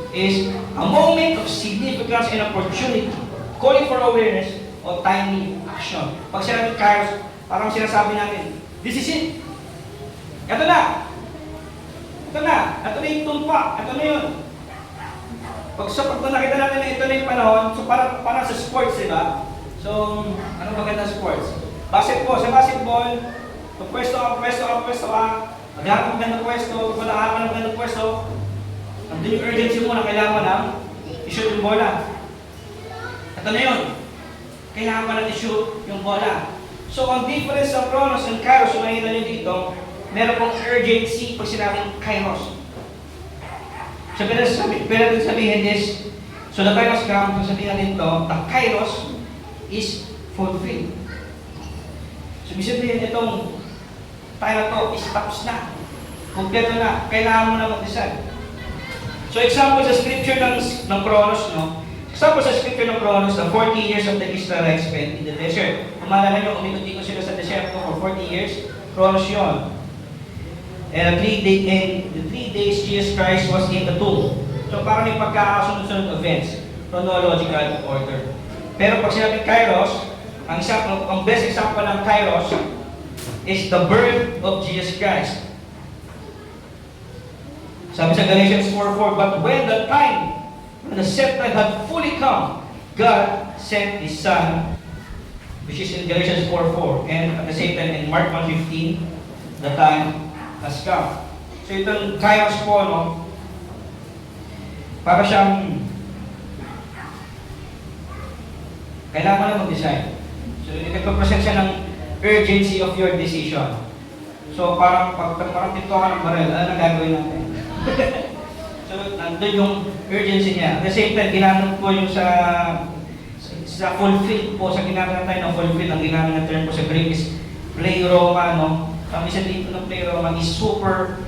is a moment of significance and opportunity, calling for awareness o timely action. Pag sinabing Kairos, parang sinasabi natin, this is it. Ito na yung tumpa, ito na yun. Pag nakita natin na ito na yung panahon, so para sa sports, diba? So, ano maganda sports? Basketball, sa basketball, pwesto ka, maghanap ng magandang pwesto, wala ka ng magandang pwesto, nandun yung urgency mo na kailangan mo lang i-shoot yung bola. Ito na yun. Kailangan mo lang i-shoot yung bola. So, ang difference sa chronos and kairos, so nakita nyo dito, meron pong urgency pag sinabing kairos. So, pwede sabihin is, so the kairos come, so sabihin natin ito, the kairos is fulfilled. So, ibig sabihin itong time na to is tapos na. Kompleto na. Kailangan mo na mag-decide. So, example sa scripture ng chronos, no? Example sa scripture ng chronos, the 40 years of the Israelites spent in the desert. Kung maalala nyo, umikot-ikot sila sa desierto for 40 years, chronos yun. And the 3 days Jesus Christ was in the tomb. So parang may pagkakasunod-sunod events, chronological order. Pero pag sinabing Kairos, ang best example ng Kairos is the birth of Jesus Christ. Sabi sa Galatians 4:4, but when the set time had fully come, God sent His Son, which is in Galatians 4:4, and at the same time in Mark 1:15, the time has come. So itong Kairos po, no? Para siyang kailangan mo na mag-decide. So, nagpapresent siya ng urgency of your decision. So, parang parang pito ka ng baril, ano gagawin natin? So, nandun yung urgency niya. At the same time, ginamit po yung sa fulfill po, sa ginamit tayo ng fulfill, ang ginamit na term po sa Greek is pleroma, no? Ang isa dito ng pleroma is super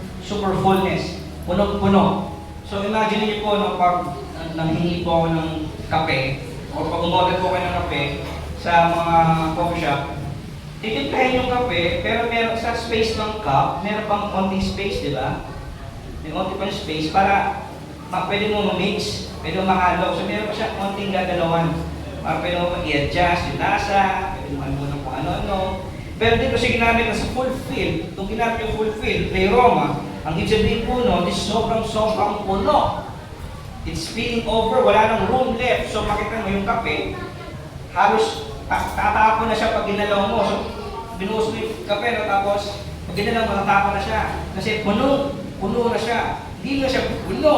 fullness, puno-puno. So, imagine niyo po, no, pag nanghingi po ako ng kape, o pag umorder po kayo ng kape sa mga coffee shop, titimplahin yung kape, pero meron sa space ng cup, meron pang konting space, di ba? May konti pang space para pwede mo ma-mix, pwede mo mahalo. So meron pa siya konting gagalawan. Para pwede mo i-adjust yung lasa, pwede mo ano kung ano-ano. Pero dito siya ginamit na sa fulfill, itong ginamit yung fulfill, pleroma, ang ibig sabihin po no, is sobrang puno. It's spilling over, wala nang room left. So makita mo yung kape, halos tatapon na siya pag ginalaw mo. So binuhos mo yung kape, no? Tapos pag ginalaw mo, tatapon na siya. Kasi puno na siya. Hindi na siya puno,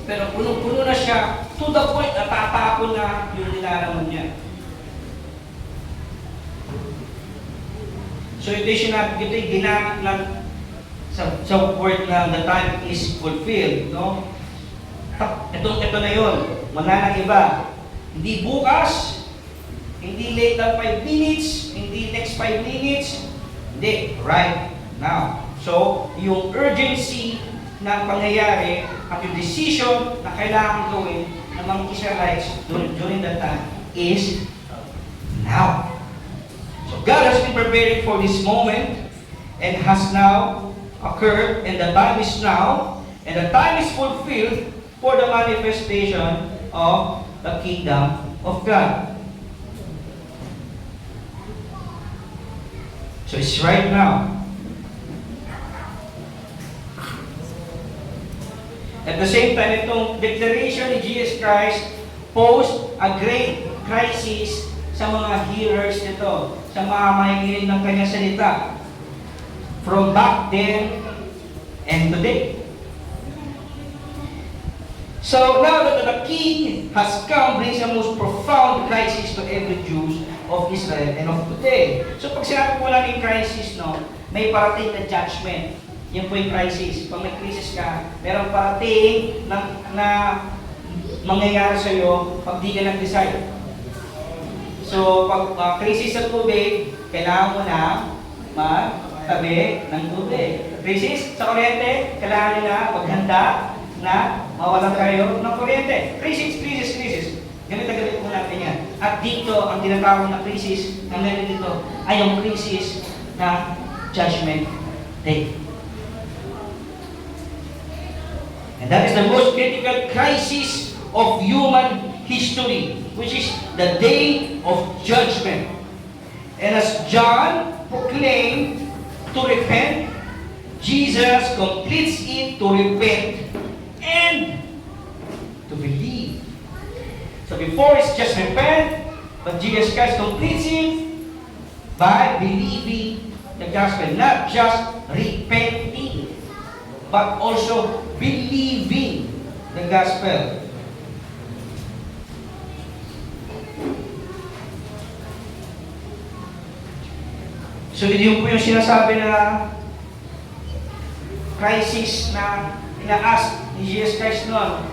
pero puno na siya to the point na tatapon na yung nilalaman niya. So ito yung ginamit lang sa word na the time is fulfilled, no? Ito na yun. Wala nang iba. Hindi bukas, hindi late than 5 minutes, hindi next 5 minutes, hindi, right now. So, yung urgency ng pangyayari at yung decision na kailangan gawin ng mga Israelites during that time is now. So, God has been preparing for this moment and has now occurred, and the time is now, and the time is fulfilled for the manifestation of the kingdom of God. So it's right now. At the same time, itong declaration ni Jesus Christ posed a great crisis sa mga hearers nito, sa mga makikinig ng kanyang salita. From back then and today. So now that the king has come, brings a most profound crisis to every Jew of Israel and of today. So pag sinabi po natin crisis, no, may parating na judgment. Yan po yung crisis. Pag may crisis ka, merong parating na mangyayari sa iyo pag di ka nag-decide. So pag crisis sa tubig, kailangan mo na magtabi ng tubig. Crisis sa kuryente, kailangan nyo na maghanda na mawalan kayo ng kuryente. Crisis. Ganito po natin yan. At dito, ang tinatawag na crisis na meron dito ay yung crisis na Judgment Day. And that is the most critical crisis of human history, which is the day of judgment. And as John proclaimed to repent, Jesus completes it to repent and to believe. So before it's just repent, but Jesus Christ completes it by believing the gospel. Not just repenting, but also believing the gospel. So yun po yung sinasabi na crisis na ina-ask ni Jesus Christ noon.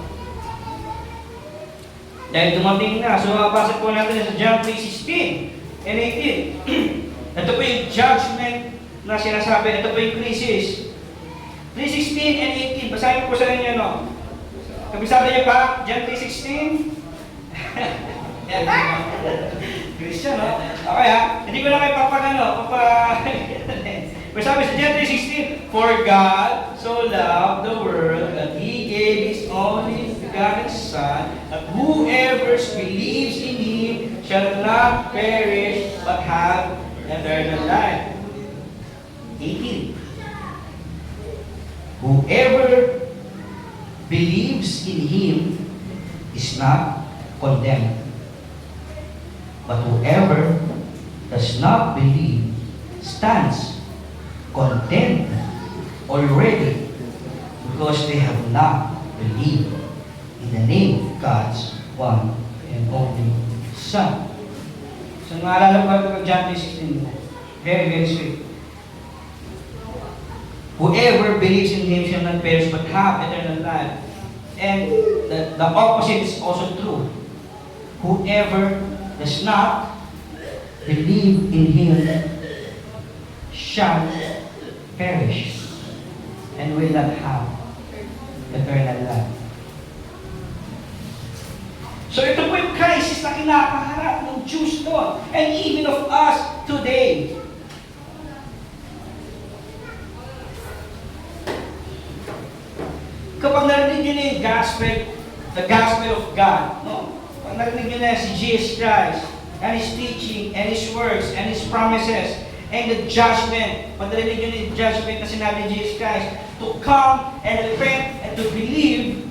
Dahil dumating na. So mabasa po natin sa John 3:16 and 18. Ito po yung judgment na sinasabi. Ito po yung crisis. 3:16 and 18. Basahin po sa inyo, no? Kabisado niyo ba? John 3:16? Christian, no? Okay, ha? Hindi ko na kayo Pero sabi sa John 3:16, For God so loved the world that He gave His only begotten Son, that whoever believes in Him shall not perish, but have eternal life. 18. Whoever believes in Him is not condemned. But whoever does not believe stands condemned already because they have not believed in the name of God's one and only Son. So naalala ko ito ng John 3:16. Very, very sweet. Whoever believes in Him shall not perish but have eternal life. And the opposite is also true. Whoever does not believe in Him shall perish and will not have eternal life. So ito po yung crisis na kinakaharap ng Jews noon and even of us today. Kapag narinig nyo na yung gospel, the gospel of God, no? Pag narinig nyo na si Jesus Christ, and His teaching, and His works, and His promises, and the judgment, pag narinig nyo na yung judgment na sinabi ni Jesus Christ, to come and repent and to believe,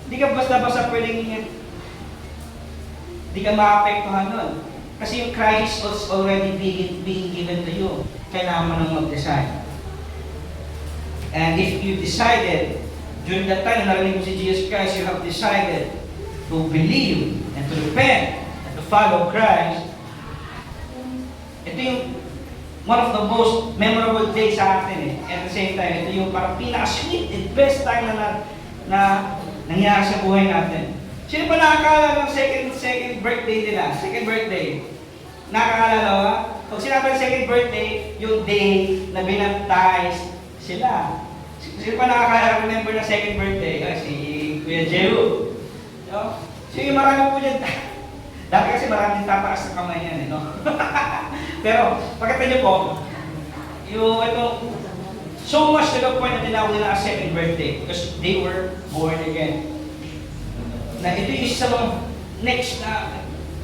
hindi ka basta-basta pwedeng hindi ka maapektuhan nun. Kasi yung Christ is already being given to you. Kailangan mo nang mag-decide. And if you decided, during that time na narinig mo si Jesus Christ, you have decided to believe and to repent and to follow Christ, ito yung one of the most memorable days sa atin eh. At the same time, ito yung parang pinaka-sweet and best time na nangyari sa buhay natin. Sino pa nakakaalala ng second birthday nila? Second birthday. Nakakaalala ba? Pag sinabi ng second birthday, yung day na binaptize sila. Sino pa remember na second birthday? Si Kuya Jeru. No? So yung marami po dyan. Dati kasi maraming tataas ng kamay yan. No? Pero pagkata niyo po, yung ito, so much to the point na tinawag nila as second birthday because they were born again. Na ito yung isa mga next na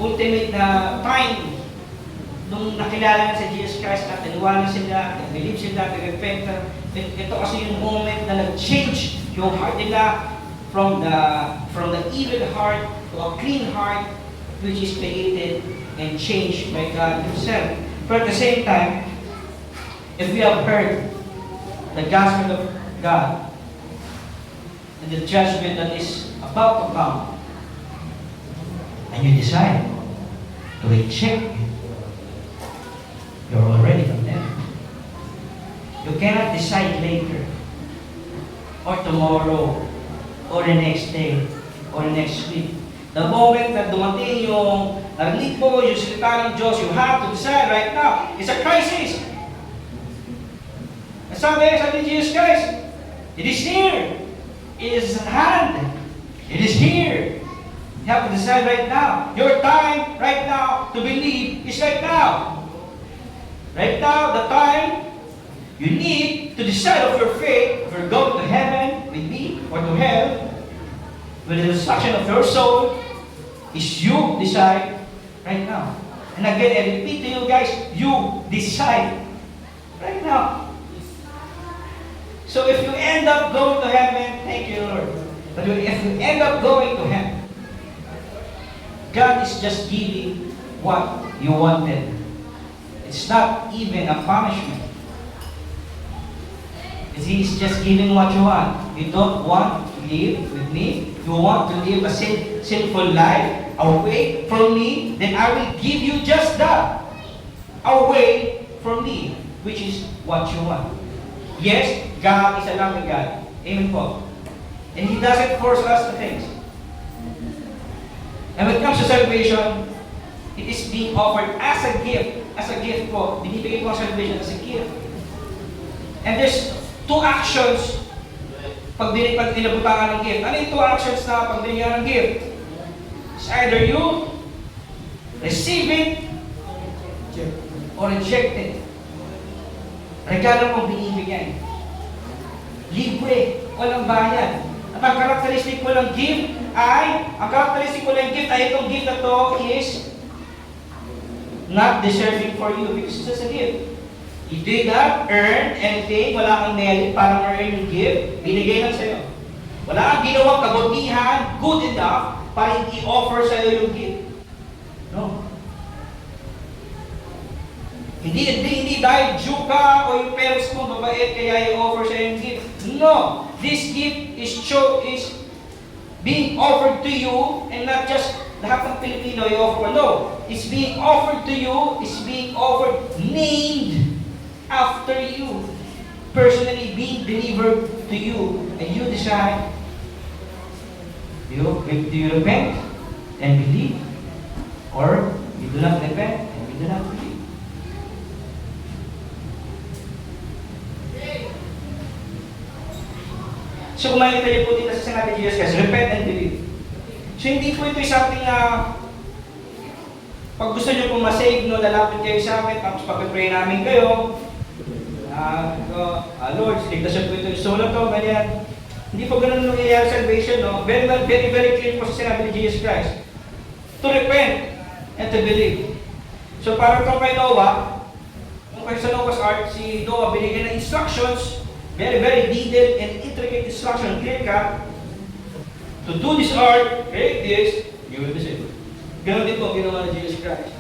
ultimate na time nung nakilala na si Jesus Christ at naniwala sila, nag-believe sila, nag-repent. Ito kasi yung moment na nag-change yung heart nila from the evil heart to a clean heart which is created and changed by God Himself. But at the same time, if we have heard the gospel of God and the judgment that is about to come, and you decide to reject it, you're already condemned. You cannot decide later, or tomorrow, or the next day, or the next week. The moment na dumating yung narinig mo, yung salita ng Diyos, you have to decide right now. It's a crisis. Sabi ni Jesus Christ, it is here. It is at hand. It is here. You have to decide right now. Your time right now to believe is right now. Right now, the time you need to decide of your faith, if you're going to heaven with me or to hell, with the destruction of your soul, is you decide right now. And again, I repeat to you guys, you decide right now. So if you end up going to heaven, thank you, Lord. But if you end up going to heaven, God is just giving what you wanted. It's not even a punishment. He's just giving what you want. You don't want to live with me. You want to live a sinful life away from me, then I will give you just that. Away from me, which is what you want. Yes, God is a loving God. Amen po. And He doesn't force us to things. And when it comes to salvation, it is being offered as a gift. As a gift po. Binibigay po ang salvation as a gift. And there's two actions pag inabutangan ng gift. Ano yung two actions na pag binigyan ng gift? It's either you receive it or reject it. Regalo mong binibigyan. Libre, walang bayad. At ang karakteristik mo ng gift ay itong gift na to is not deserving for you because it's just a gift. You did not earn anything, wala kang merit para ma-earn yung gift, binigay lang sa'yo. Wala kang ginawang kabutihan, good enough, para i-offer sa'yo yung gift. No. Hindi dahil Jew ka o yung parents mo mabait kaya i-offer sa'yo yung gift. No. This gift is being offered to you and not just lahat ng Pilipino i-offer. No. is being offered to you, is being offered, named after you, personally being delivered to you, and you decide, do you repent and believe? Or you do not repent and you do not believe? So kung makikita niyo po dito sa sinabi ni Jesus Christ, repent and believe. So hindi po ito something na pag gusto niyo po masave, no, lalapit kayo sa amin, tapos pag-pray namin kayo, Lord, ligtasan po ito yung soul na to, ganyan. Hindi po ganun nangyayari salvation, no? Very, very, very clear po sa sinabi ni Jesus Christ. To repent and to believe. So para ito kay Noah, kung kayo sa Noah's Ark, si Noah binigyan ng instructions, very, very detailed and intricate instruction, clear cut, to do this ark, create this, you will be saved. Ganun din po ginawa ni Jesus Christ.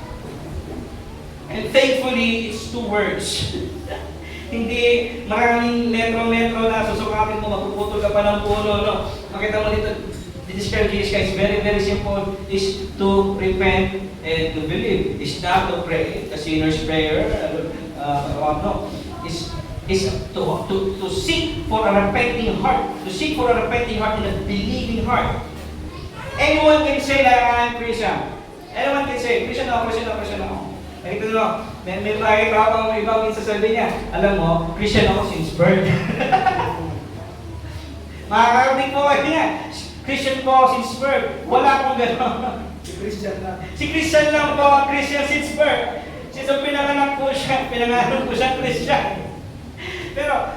And thankfully, it's 2 words. Hindi maraming metro-metro na susukatin mo, magpuputol ka pa ng puno, no? Makita mo dito, describe Jesus Christ, very, very simple, is to repent and to believe. It's not to pray, a sinner's prayer, no. Is to seek for a repenting heart, to seek for a repenting heart and a believing heart. Anyone can say that I'm Christian. Anyone can say, Christian ako, Christian ako, Christian ako. Nakita nyo, may nakita akong ibang minsan sabi niya, alam mo, Christian ako since birth. Makakarating po kayo niya, Christian po ako since birth. Wala akong gano'n. Si Christian na. Si Christian lang po ang Christian since birth. Since pinanganak po siya, pinanganak po siya Christian. Pero,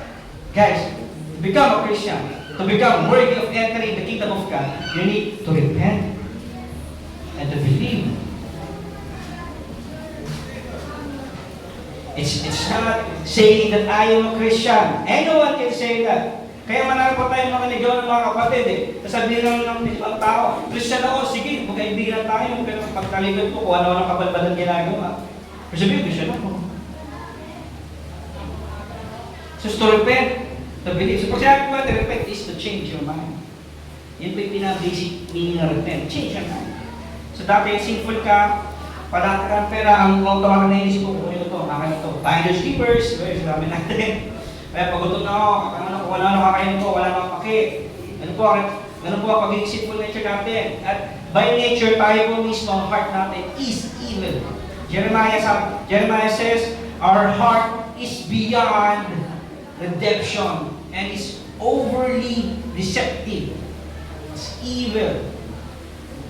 guys, to become a Christian, to become worthy of entering the kingdom of God, you need to repent and to believe. It's not saying that I am a Christian. Anyone can say that. Kaya marami po tayong mga ligaw ng mga kapatid eh. Sasabihin lang ng ibang tao, Christian ako, sige, magkaibigan tayo. Pero pagkaligan ko, kung ano ng kabalbalan ginagawa. Pero sabihin, Christian ako. So to repent, to believe. So pag sinabi ko to repent is to change your mind. Yun po yung pinaka-basic meaning ng repent. Change your mind. So dati sinful ka, palata ka, pero ang tawagan na inisip ko, kung ito, akin ito. Finders keepers, sabi natin. Kaya pagutom na ako, kung wala na kakain ko, wala nang paki. Ganun po ang pagiging sinful nature natin. At by nature, tayo po mismo, ang heart natin is evil. Jeremiah says, our heart is beyond redemption and is overly deceptive. It's evil.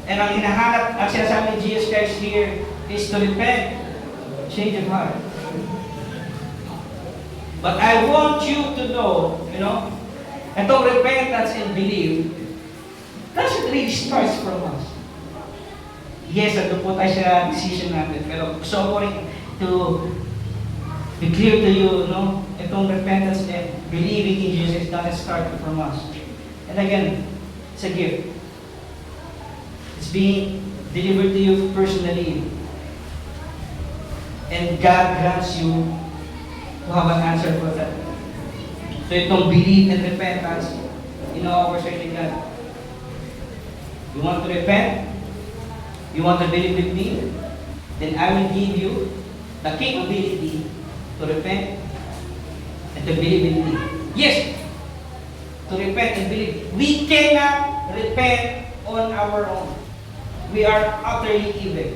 And ang hinahanap, ang sinasabi ni Jesus Christ here is to repent, change of heart. But I want you to know, itong repentance and believe, that really starts from us. Yes, ando po tayo sa decision natin, pero gusto ko rin to be clear to you, itong repentance and believing in Jesus doesn't start from us. And again, it's a gift. It's being delivered to you personally. And God grants you to have an answer for that. So itong belief and repentance, our serving God. You want to repent? You want to believe with me? Then I will give you the capability to repent and to believe in me. Yes, to repent and believe. We cannot repent on our own. We are utterly evil,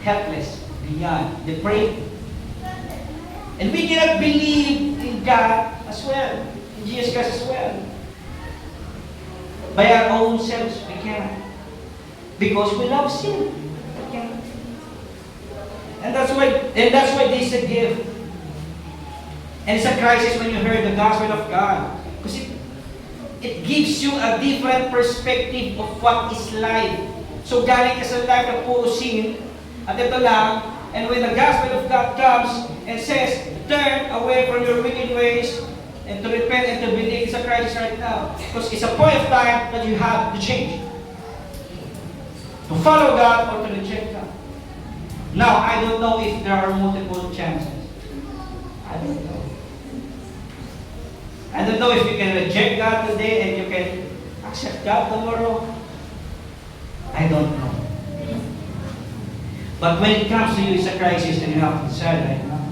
helpless, beyond, depraved. And we cannot believe in God as well, in Jesus Christ as well. By our own selves, we cannot. Because we love sin. We cannot. And that's why this is a gift. And it's a crisis when you hear the gospel of God. Because it gives you a different perspective of what is life. So galing ka sa life na puro sin, at ito lang, and when the gospel of God comes and says, turn away from your wicked ways and to repent and to believe, it's a crisis right now. Because it's a point of time that you have to change. To follow God or to reject God. Now, I don't know if there are multiple chances. I don't know. I don't know if you can reject God today and you can accept God tomorrow. I don't know. But when it comes to you, it's a crisis and you have to decide right now.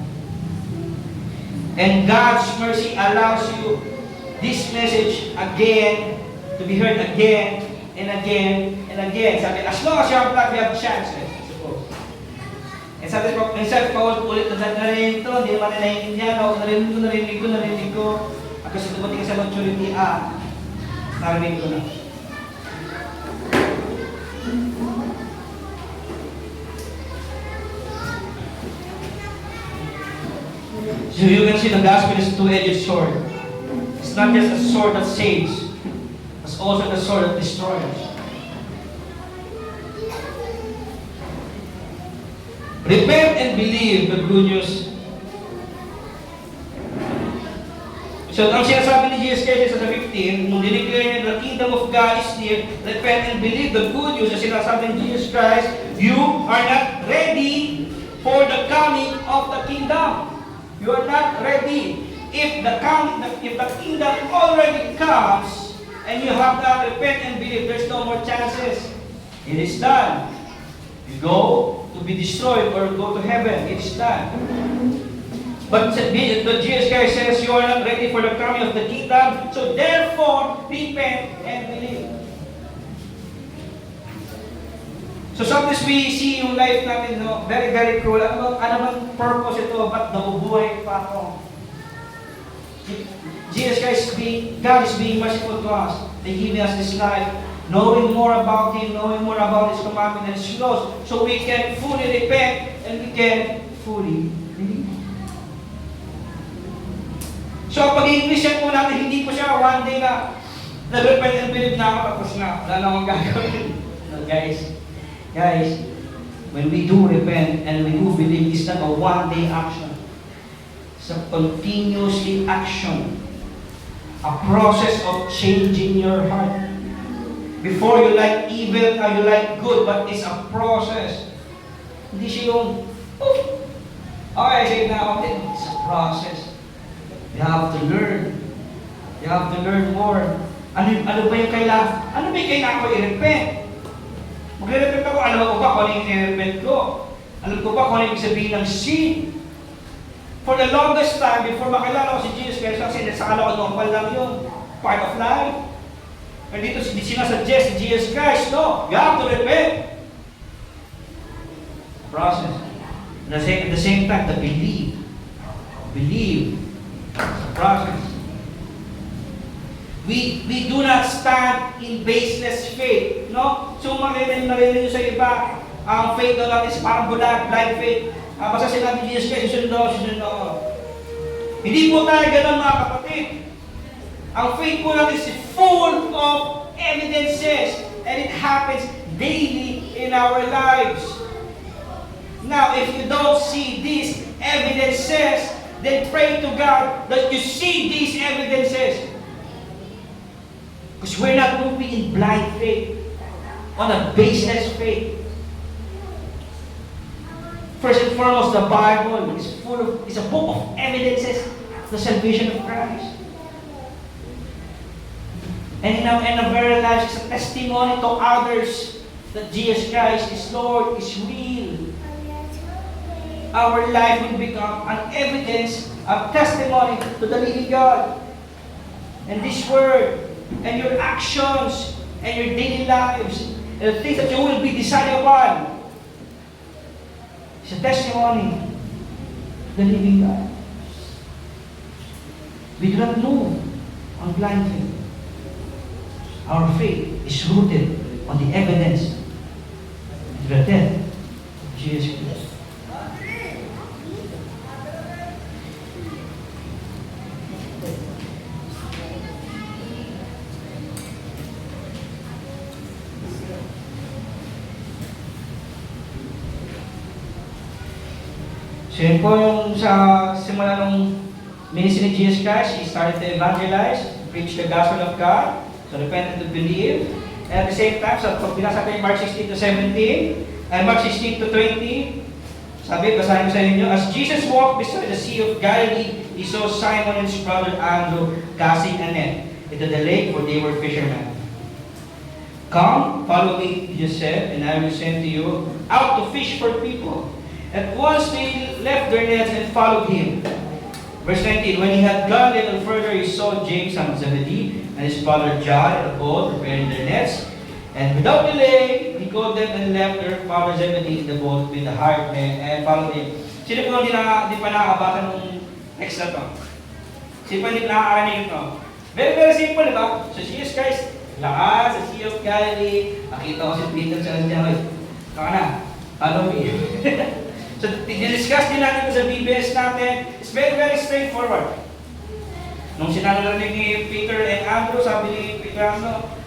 And God's mercy allows you this message again to be heard again and again and again. Sabi, as long as you have blood, you have chances, I suppose. And sabi ko, minsan paulit-ulit na narinig ito, hindi naman naiintindihan ako, narinig ko. At kasi dumating sa maturity, narinig ko na. So you can see the gospel is a two-edged sword. It's not just a sword that saves, it's also the sword that destroys. Repent and believe the good news. So, ang sinasabi ni Jesus Christ sa 15, nung dineclare niya, the kingdom of God is near, repent and believe the good news. Ang sinasabi ni Jesus Christ, you are not ready for the coming of the kingdom. You are not ready. If the kingdom already comes, and you have not repent and believe, there's no more chances. It is done. You go to be destroyed or go to heaven. It is done. But Jesus Christ says you are not ready for the coming of the kingdom, so therefore repent and believe. So sometimes we see yung life natin, no, very, very cruel. Ano bang purpose ito? Ba't nabubuhay pa ako? Jesus Christ, God is being merciful to us. They give us this life, knowing more about Him, knowing more about His commandment and His laws, so we can fully repent and we can fully believe. So pag i-Christian po natin, hindi po siya one day na nag-repent and believe na ako, tapos na, wala na akong gagawin. No, guys, when we do repent and we do believe, it's not a one-day action. It's a continuously action. A process of changing your heart. Before you like evil, now you like good, but it's a process. Hindi siya yung, okay, say na ako, it's a process. You have to learn. You have to learn more. Ano ba yung kailangan? Ano ba yung kailangan ko i-repent? Magre-repent ako, alam ko ba kung ano yung i-repent ko? Alam ko ba kung ano yung sabihin ng sin? For the longest time, before makilala ko si Jesus Christ, kasi nasakala ko normal lang yun. Part of life. Pero dito, sinasuggest si Jesus Christ, no, you have to repent. Process. At the same time, to believe. Believe. It's a process. We do not stand in baseless faith, no? So marinig nyo sa iba, ang faith daw natin is parang bulag, blind faith. Basta sinabi ni Jesus Christ, susunod ako. Hindi po tayo ganun, mga kapatid. Ang faith po natin is full of evidences, and it happens daily in our lives. Now, if you don't see these evidences, then pray to God that you see these evidences. Because we're not moving in blind faith, on a baseless faith. First and foremost, the Bible is it's a book of evidences of the salvation of Christ. And in our very lives, it's a testimony to others that Jesus Christ is Lord, is real. Our life will become an evidence, a testimony to the living God. And this word, and your actions, and your daily lives, and the things that you will be deciding upon, it's a testimony to the living God. We do not move on blind faith. Our faith is rooted on the evidence of the death of Jesus Christ. So yun po yung sa simula ng ministry ni Jesus Christ, He started to evangelize, preach the gospel of God, to repent and to believe. And at the same time, so pag binasa ko yung Mark 16 to 17, and Mark 16 to 20, sabi, basahin ko sa inyo, as Jesus walked beside the Sea of Galilee, He saw Simon and his brother Andrew casting a net into the lake, for they were fishermen. Come, follow me, Jesus said, and I will send to you out to fish for people. At once they left their nets and followed him. Verse 19, when he had gone a little further, he saw James son of Zebedee and his brother John in a boat preparing their nets. And without delay, he called them and left their father Zebedee in the boat with the hired men and followed him. Sino po di pa nakakabata ng text na to? Sino pa hindi nakakarinig ito? Very, very simple, di ba? So, Jesus Christ, lakas sa Sea of Galilee, nakita ko si Peter sa kanya, kaka na, follow me. So, discuss din natin ito sa BBS natin. It's very, very straightforward. Nung sinanarinig ni Peter and Andrew, sabi ni Peter,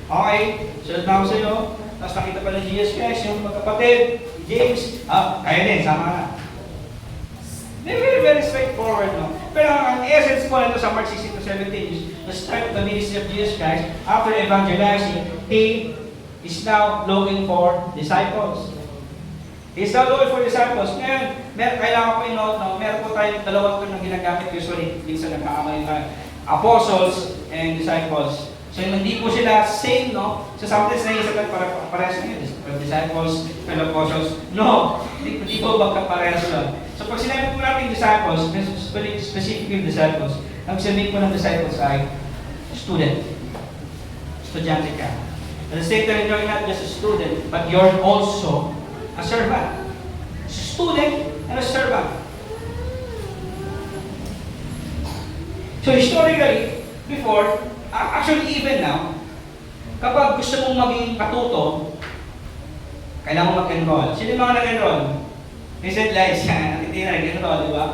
okay, sunod na ako sa iyo. Tapos nakita pa ng Jesus Christ, yung magkapatid, James, kaya din, sama na. Very, very, very straightforward, no? Pero ang essence po nito sa Mark 16 to 17 is the start of the ministry of Jesus Christ. After evangelizing, He is now looking for disciples. He is now looking for disciples. Ngayon, kailangan ko i-note, no? Meron po tayong dalawang term na ginagamit usually, minsan nagkakamali tayo. Apostles and disciples. So, hindi po sila same, no? So, sometimes naisip lang parehas na yun. Disciples and apostles. No, hindi po magkaparehas lang. So, pag sinabi po natin disciples, specifically disciples, ang sabihin po ng disciples ay student. Estudyante ka. At the same time, you're not just a student, but you're also a servant. Student and a servant. So, historically, before, actually even now, kapag gusto mong maging katuto, kailangan mo mag-enroll. Sino yung mga nag-enroll? Recent lives yan, nakitira, nag-enroll, di ba?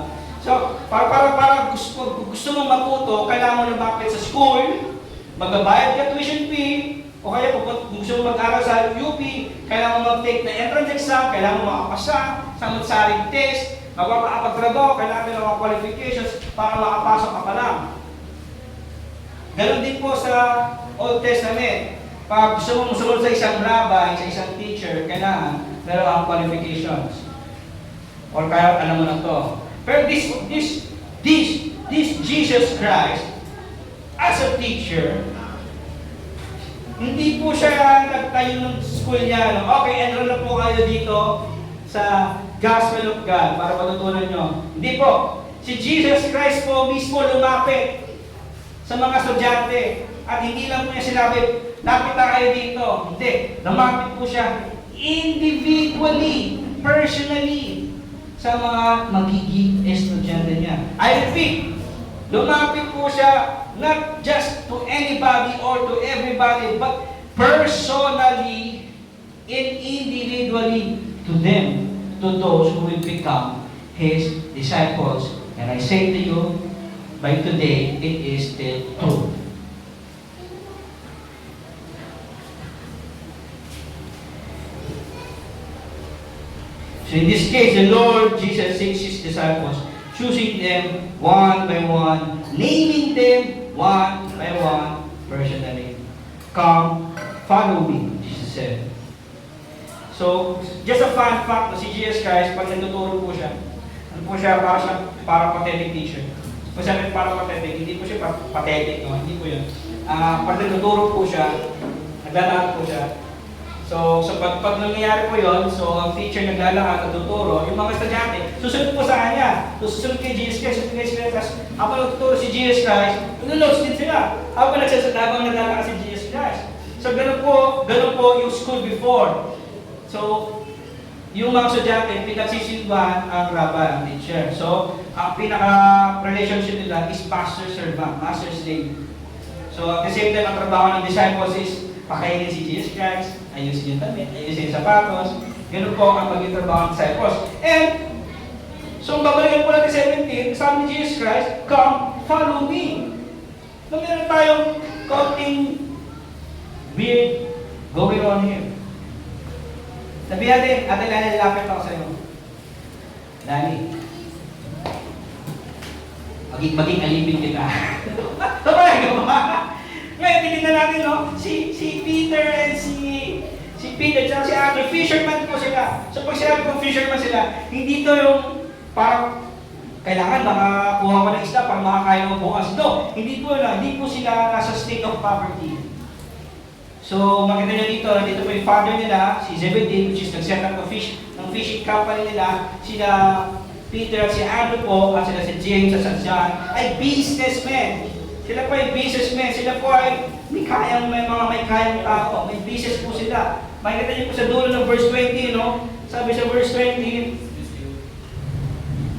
So, para gusto mong matuto, kailangan mo lumapit sa school, magbabayad ka tuition fee, o kaya kung gusto mong mag-aral sa UP, kailangan mo mag-take na entrance exam, kailangan mo makapasa, samot-saring test, magpapakapagtrabaho, kailangan mo ng mga qualifications para makapasok ka pa lang. Ganon din po sa Old Testament. Pag gusto mong sumunod sa isang rabbi, sa isang teacher, kailangan meron ang qualifications. Or kaya alam mo na to. Pero this Jesus Christ, as a teacher, hindi po siya nagtayo ng school niya. No? Okay, enroll na po kayo dito sa Gospel of God para matutunan nyo. Hindi po. Si Jesus Christ po mismo lumapit sa mga estudyante. At hindi lang po niya sinabi, lapit na kayo dito. Hindi. Lumapit po siya individually, personally, sa mga magiging estudyante niya. I repeat, lumapit po siya not just to anybody or to everybody, but personally and individually to them, to those who will become His disciples. And I say to you, by today, it is still true. So in this case, the Lord Jesus takes His disciples, choosing them one by one, naming them one by one personally. Come, follow me, Jesus said. So, just a fun fact, si Jesus Christ, pag nagtuturo po siya, ano po siya, para pathetic teacher. Pag sabi para pathetic, hindi po siya pathetic, no? Hindi po yun. Pag nagtuturo po siya, naglalakad po siya. So pag nangyayari po yun, so ang teacher naglalakad at tuturo, yung mga estudyante, susunod po sa kanya. Susunod kay Jesus Christ, susunod kay Jesus Christ. Habang nagtuturo si Jesus Christ, nanonotes din sila. Habang naglalakad si Jesus Christ. So ganun po yung school before. So, yung mga estudyante, pinagsisilbahan ang rabbi, ang teacher. So, ang pinaka-relationship nila is pastor-servant, master-slave. So, at the same time, ang trabaho ng disciples is pakainin si Jesus Christ, ayusin yung damit, ayusin yung sapatos. Ganun po ang maging trabaho ng disciples. And, so, babalikan po natin 17, sabi ni Jesus Christ, come, follow me. Nung meron tayong counting weird going on here. Sabi natin, Ate Lani, lapit ako sa'yo. Lani, maging alipin kita. Sabay ka ba? Ngayon, tinignan natin, no? Si Peter and si Peter at si Andrew, fisherman po sila. So pag sinabi kong fisherman sila, hindi to yung parang kailangan makakuha ko ng isda para makakain mo bukas. No, hindi po sila nasa state of poverty. So, makita nyo dito po yung father nila, si Zebedee, which is nag-set up ng fishing company nila, sila Peter at si Andrew po, at sila si James at si John, ay businessmen. Sila po ay businessmen, sila po ay may kayang tao, may business po sila. Makikita niyo po sa dulo ng verse 20, no? Sabi sa verse 20,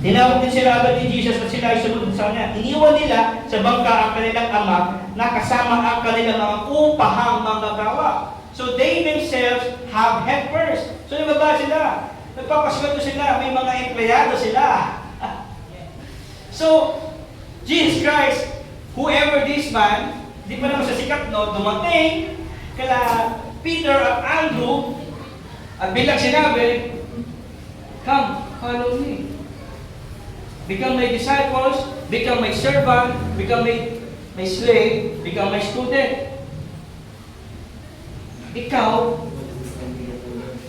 tinawag din sila agad ni Jesus at sila ay sumunod sa kanya. Iniwan nila sa bangka ang kanilang ama na kasama ang kanilang mga upahang manggagawa. So they themselves have helpers. So nababa sila. Nagpapasweldo sila. May mga empleyado sila. So, Jesus Christ, whoever this man, di pa naman sa sikat, no, dumating kala Peter at Andrew at bilang sinabi, come, follow me. Become my disciples, become my servant, become my slave, become my student. Ikaw,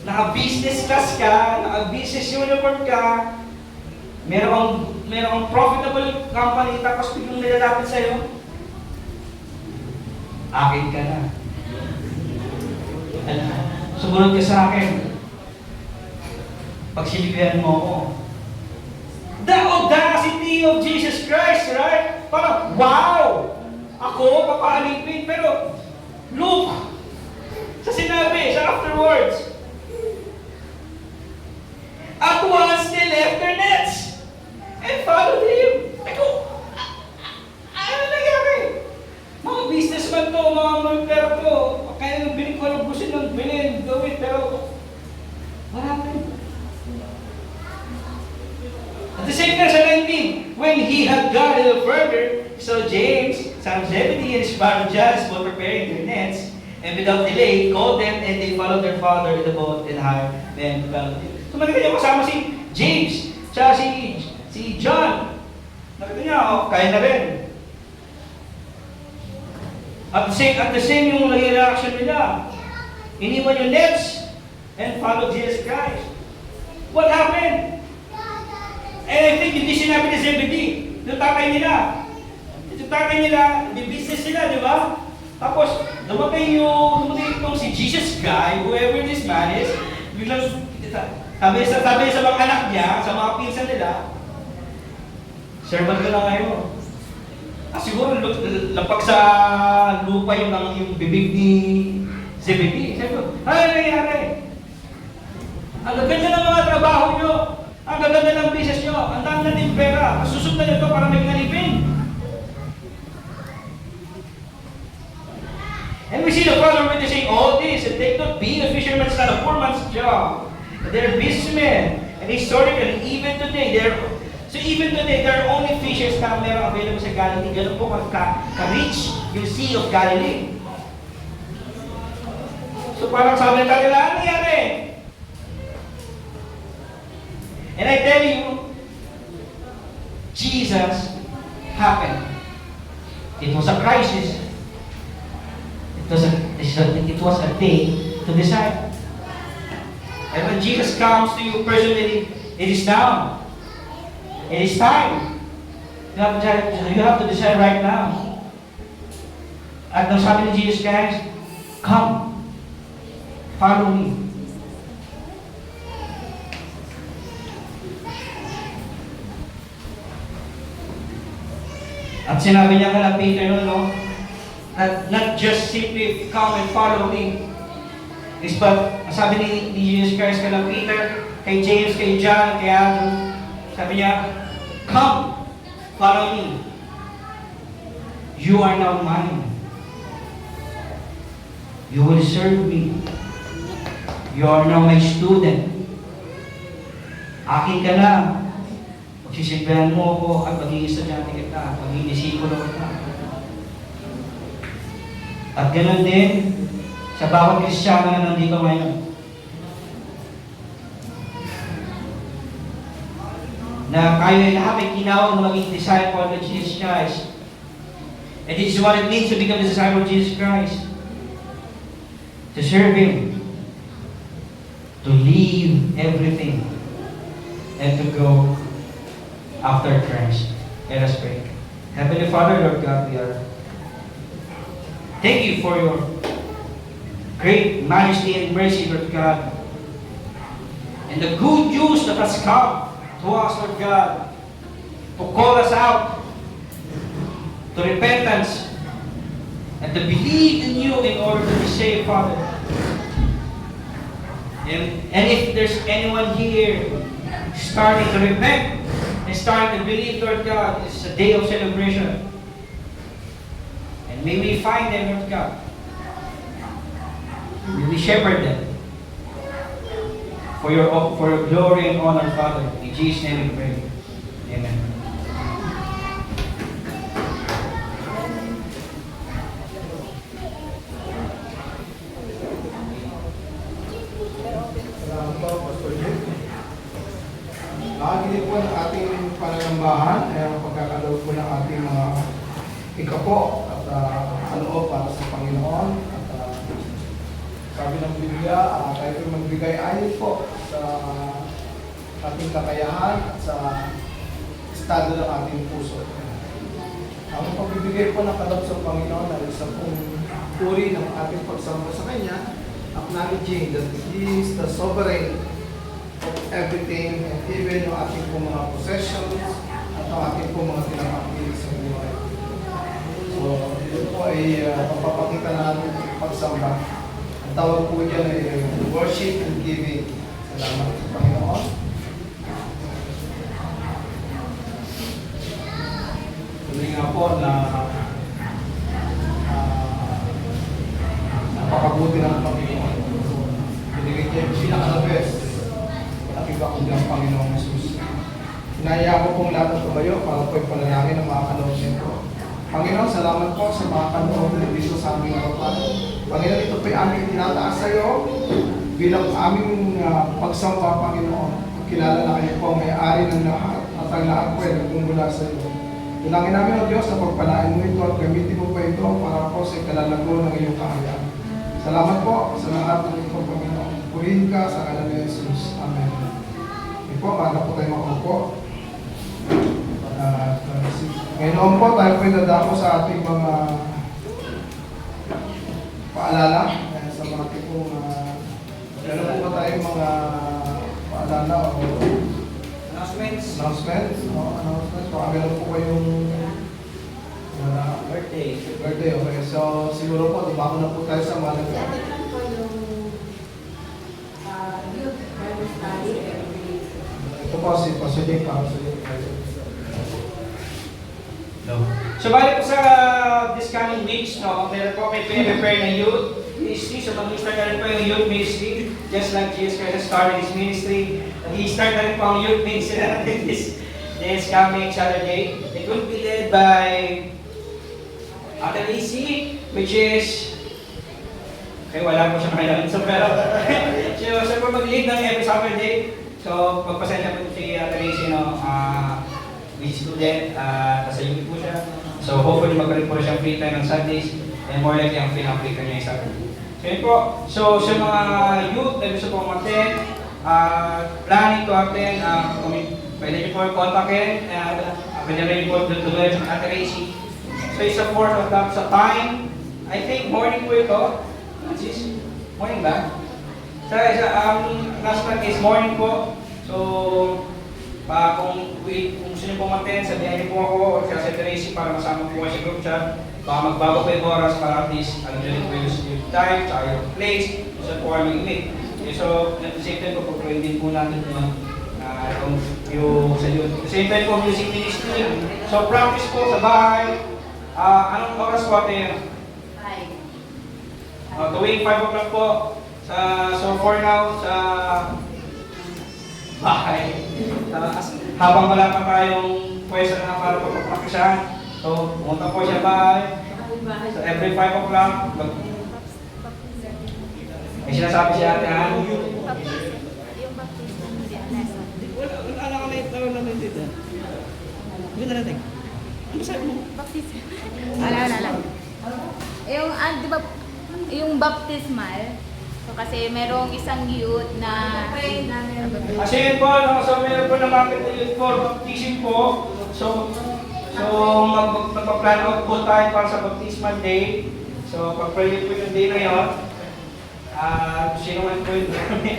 naka-business class ka, naka-business uniform ka, merong profitable company, tapos biglang nilalapit sa'yo, akin ka na. Sumunod ka sa akin. Pagsilbihan mo ako. The audacity of Jesus Christ, right? Parang, wow! Ako, papaalipin. Pero, look! Sa sinabi, sa afterwards. At once they left their nets and followed him. Ako, ano nangyari? Mga businessman to, mga multer to. Kaya nung bilhin ko ng gusto ng bilhin, gawin, pero what happened? At the same verse 19, when he had gone a little further, so James, son of Zebedee, and his brother John both preparing their nets, and without delay, called them, and they followed their father in the boat and hired men to follow him. So makita niyo kasama si James, tsaka si John. Nakita niyo, kaya na rin. At the same yung naging reaction nila. Iniwan yung nets and followed Jesus Christ. What happened? And I think hindi sinabi ni Zebedee, yung tatay nila. Yung tatay nila, may business sila, di ba? Tapos, dumating itong si Jesus guy, whoever this man is, biglang, sabi sa mga anak niya, sa mga pinsan nila, servant ko na ngayon. Siguro, lapag sa lupa yung bibig ni Zebedee. Sabi ko, ano nangyari? Ang gaganda ng mga trabaho nyo. Ang gaganda ng business nyo. Ang dami natin pera. Susundan nyo ito para may nalipin. And we see the father with saying all this, and they thought being a fisherman is not a poor man's job. They're businessmen. And historically, even today, there are only fishers na meron available sa Galilee. Ganun po ka-rich yung Sea of Galilee. So parang sabi nila, ano nangyari? And I tell you, Jesus happened. It was a crisis. It was a day to decide. And when Jesus comes to you personally, it is now. It is time. You have to decide right now. At nang sabi ni Jesus Christ, come, follow me. At sinabi niya kala Peter, no? Not just simply come and follow me. But sabi ni Jesus Christ kala Peter, kay James, kay John, kay Andrew, sabi niya, come, follow me. You are now mine. You will serve me. You are now my student. Akin ka na. Pagsisilbihan mo ako at magiging estudyante kita, magiging disikulo kita. At ganoon din sa bawat Kristiyano na nandito ngayon. Na kayo ay lahat ay tinawag na maging disciple of Jesus Christ. And this is what it means to become a disciple of Jesus Christ. To serve Him. To leave everything. And to go after Christ. Let us pray. Heavenly Father, Lord God, we are thank you for your great majesty and mercy, Lord God. And the good news that has come to us, Lord God, to call us out to repentance and to believe in you in order to be saved, Father. And if there's anyone here starting to repent and starting to believe, Lord God, it's a day of celebration. And may we find them, Lord God. May we shepherd them for your glory and honor, Father. In Jesus' name we pray. Amen. Salamat po, Pastor Jim. Nakagili po ng ating pananambahan ay ang pagkakalob po ng ating mga ikapo at kaloob para sa Panginoon. At sabi ng Biblia, tayo po magbigay ayon po sa ating kakayahan at sa estado ng ating puso. Ang pagbibigay po ng kaloob sa Panginoon ay isa pong uri ng ating pagsamba sa Kanya, acknowledging that He is the sovereign of everything and even yung ating po mga possessions at ang ating po mga tinapakili sa buhay. So, ito po ay papapakita natin ang pagsamba. Ang tawag po dyan ay worship and giving. Salamat sa Panginoon. Tuloy nga po na napakabuti ng Panginoon. Binigay niya yung pinaka-the best. Nakita ko ng Panginoong Jesus. Hinaya ko pong lahat ng tumayo para po ipanalangin ang mga kaloob nito. Panginoon, salamat po sa mga kaloob dito sa aming harapan. Panginoon, ito po yung aming tinataas sa iyo bilang aming pagsamba, Panginoon. Kilala na kayo po ang may-ari ng lahat at ang lahat po ay nagmumula sa iyo. Tulangin namin, O Diyos, na pagpalain mo ito at gamitin mo pa ito para po sa ikalalago ng iyong kahayaan. Salamat po sa lahat ng ito, Panginoon. Purihin ka sa ngalan ni Jesus. Amen. Hindi po, bahala po tayo makaupo. Ngayon po, tayo po dadako sa ating mga paalala. Sa mga tipong, meron po ba tayong mga paalala o Announcements. announcements? Announcements. Baka meron po kayong Birthday. birthday. Okay, so siguro po, diba na po tayo sa mga po yung youth Bible study every day. ito po si Pastor Jake para sa iyo. No. So, balik po sa this coming weeks, no, meron po may prepare na youth ministry. So, mag-start na rin po yung youth ministry. Just like Jesus Christ started His ministry, i-start na rin po ang youth ministry natin this coming Saturday. It will be led by Ate Lacey, which is wala po siya kailangan. So, pero siya po mag-lead ng every Saturday. So, pagpasensya po si Ate Lacey, no, with student, nasa unit po siya. So hopefully magkaroon po siyang free time on Sundays and more likely ang free ka niya ay Saturday. So yun po. So sa mga youth na gusto pong attend, planning to attend, pwede niyo po kontakin, pwede rin po duloy sa Ate Racy. So it's a 4 o'clock sa time. I think morning po ito. Which is morning ba? So last time is morning po. So kung gusto niyo pong attend, sabihan niyo po ako o siya si Tracy para masama po kayo sa group chat. Baka magbago po yung oras para at least alam niyo rin po yung time, tsaka yung place, so po kami meet. So, at the same time po, pag-pray din po natin yung sa yun. At the same time po, music ministry. So, practice po sa bahay. Anong oras po ate? Tuwing 5 o'clock po. So, for now, sa bahay. Habang wala pa tayong pwesa na para pagpapakisahan, so pumunta po siya bahay. So every 5 o'clock, may sinasabi siya ate, ha? Yung baptism si Anessa. Wala ka na ito namin dito. Yun na natin. Ano sabi mo? Baptism. Wala. Yung, di ba, yung baptismal, so kasi merong isang youth na Kasi yun po, no? So meron po namakit na youth for baptism po. So magpa-plan out po tayo para sa baptismal day. So pag-pray po yung day na yun. Sino man po yun namin.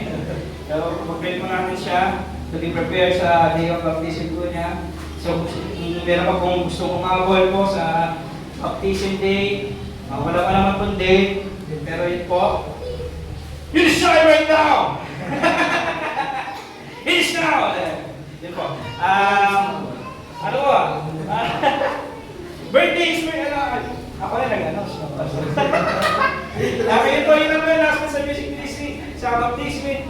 So, mag-pray po natin siya to be prepared sa day of baptism po niya. So, kung meron pa pong gustong umabol po sa baptism day, wala pa naman pong date, pero yun po, you decide right now! It is now! Yun po. Ano po? Birthday is my, ako na nag-announce. Kayo po yung nag-announcement sa music ministry, sa baptism,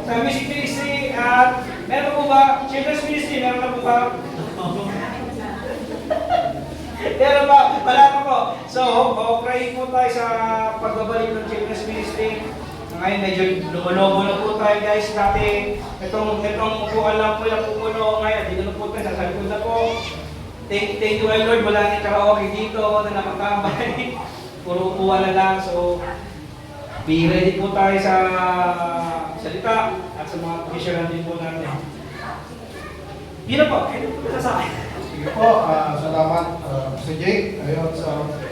sa music ministry, at meron po ba, children's ministry, meron na po ba? Meron ba? Wala pa po. So, pray po tayo sa pagbabalik ng children's ministry. Ngayon, medyo lumulobo na po tayo guys. Dati, itong upuan lang po yung pupuno. Ngayon, dito na po tayo, sa likod na po. Thank you, my Lord. Wala nang karaoke dito na nakakabay. Puro upuan na lang. So, be ready po tayo sa salita at sa mga vision din po natin. Yun na po. Ito sa akin. Sige po, salamat Sir Jake. Ayun,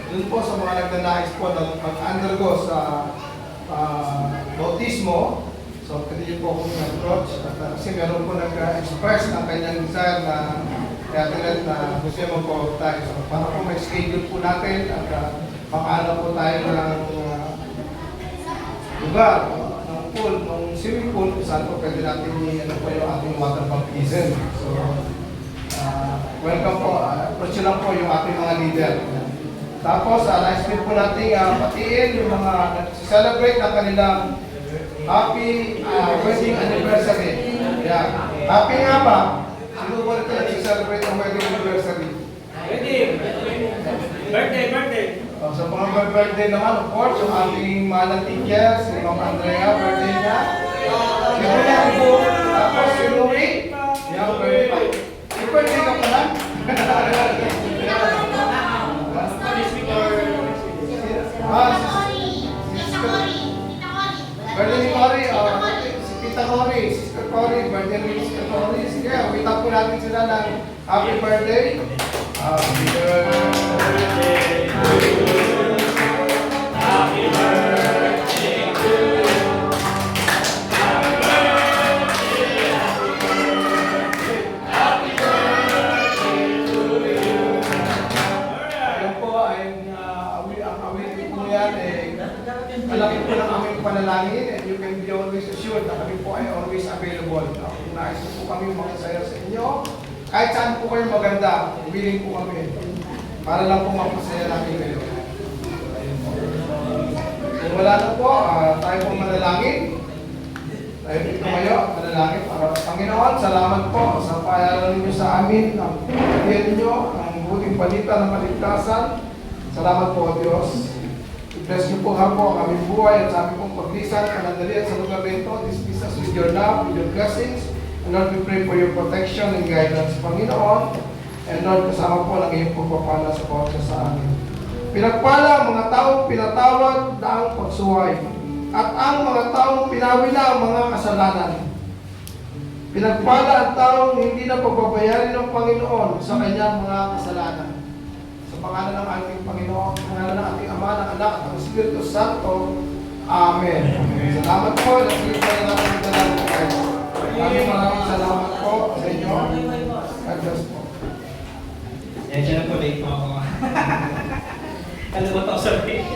dun po sa mga nagnanais po na mag-undergo sa bautismo. So, pwede po akong approach. Kasi meron po nag-express ng kanyang desire na kaya tulad na gusto mo po tayo. So, para po may schedule po natin at makaano po tayo ng lugar, ng pool, ng swimming pool, kung saan po pwede natin ano po yung ating water baptism. So, welcome po. Approach lang po yung ating mga leader. Tapos, nice din po natin patiin yung mga celebrate na kanilang happy wedding anniversary. Yeah. Happy nga ba? Sino po ito nag-celebrate ang wedding anniversary? Wedding! Birthday! Sa mga birthday naman, of course, yung ating mahal na teacher, si Ma'am Andrea, birthday niya. Si Kuya po, tapos si Louie. Yeah, birthday. Si birthday ka pala? Birthday ni Cory, si Tita Cory, Sister Cory, birthday ni Sister Cory. Sige, witap po natin sila ng happy birthday. Happy birthday to you. Happy birthday to you. Happy birthday, happy birthday to you. Yan po ay ang awit po yan malaki po ng aming panalangin and you can be always assured na kami po ay always available. Kung nais po kami makisaya sa inyo, kahit saan po kayo maganda, willing po kami para lang po mapasaya namin kayo. Kung wala na po, tayo po manalangin. Tayo po kayo, manalangin para Panginoon, salamat po sa payaran ninyo sa amin, ang pagkakiyan ninyo, ang buting balita ng kaligtasan. Salamat po, Diyos. I-bless niyo po ha po ang aming buhay at sa aming pong paglisan, panandali at sa lugar nito. Dismiss us with your love, with your blessings. And Lord, we pray for your protection and guidance, Panginoon. And Lord, kasama po ng iyong pagpapala sa bawat sa amin. Pinagpala ang mga taong pinatawad na ang pagsuway at ang mga taong pinawi na ang mga kasalanan. Pinagpala ang taong hindi na pagbabayarin ng Panginoon sa kanyang mga kasalanan. Sa pangalan ng ating Panginoon, sa pangalan ng ating Ama, ng Anak, at ng Espiritu Santo. Amen. Salamat po. Nagsilit tayo natin ng dalawang kayo. Maraming salamat po sa inyo. God bless po. Yan siya na po, late po ako. Ano ba ito sabihin?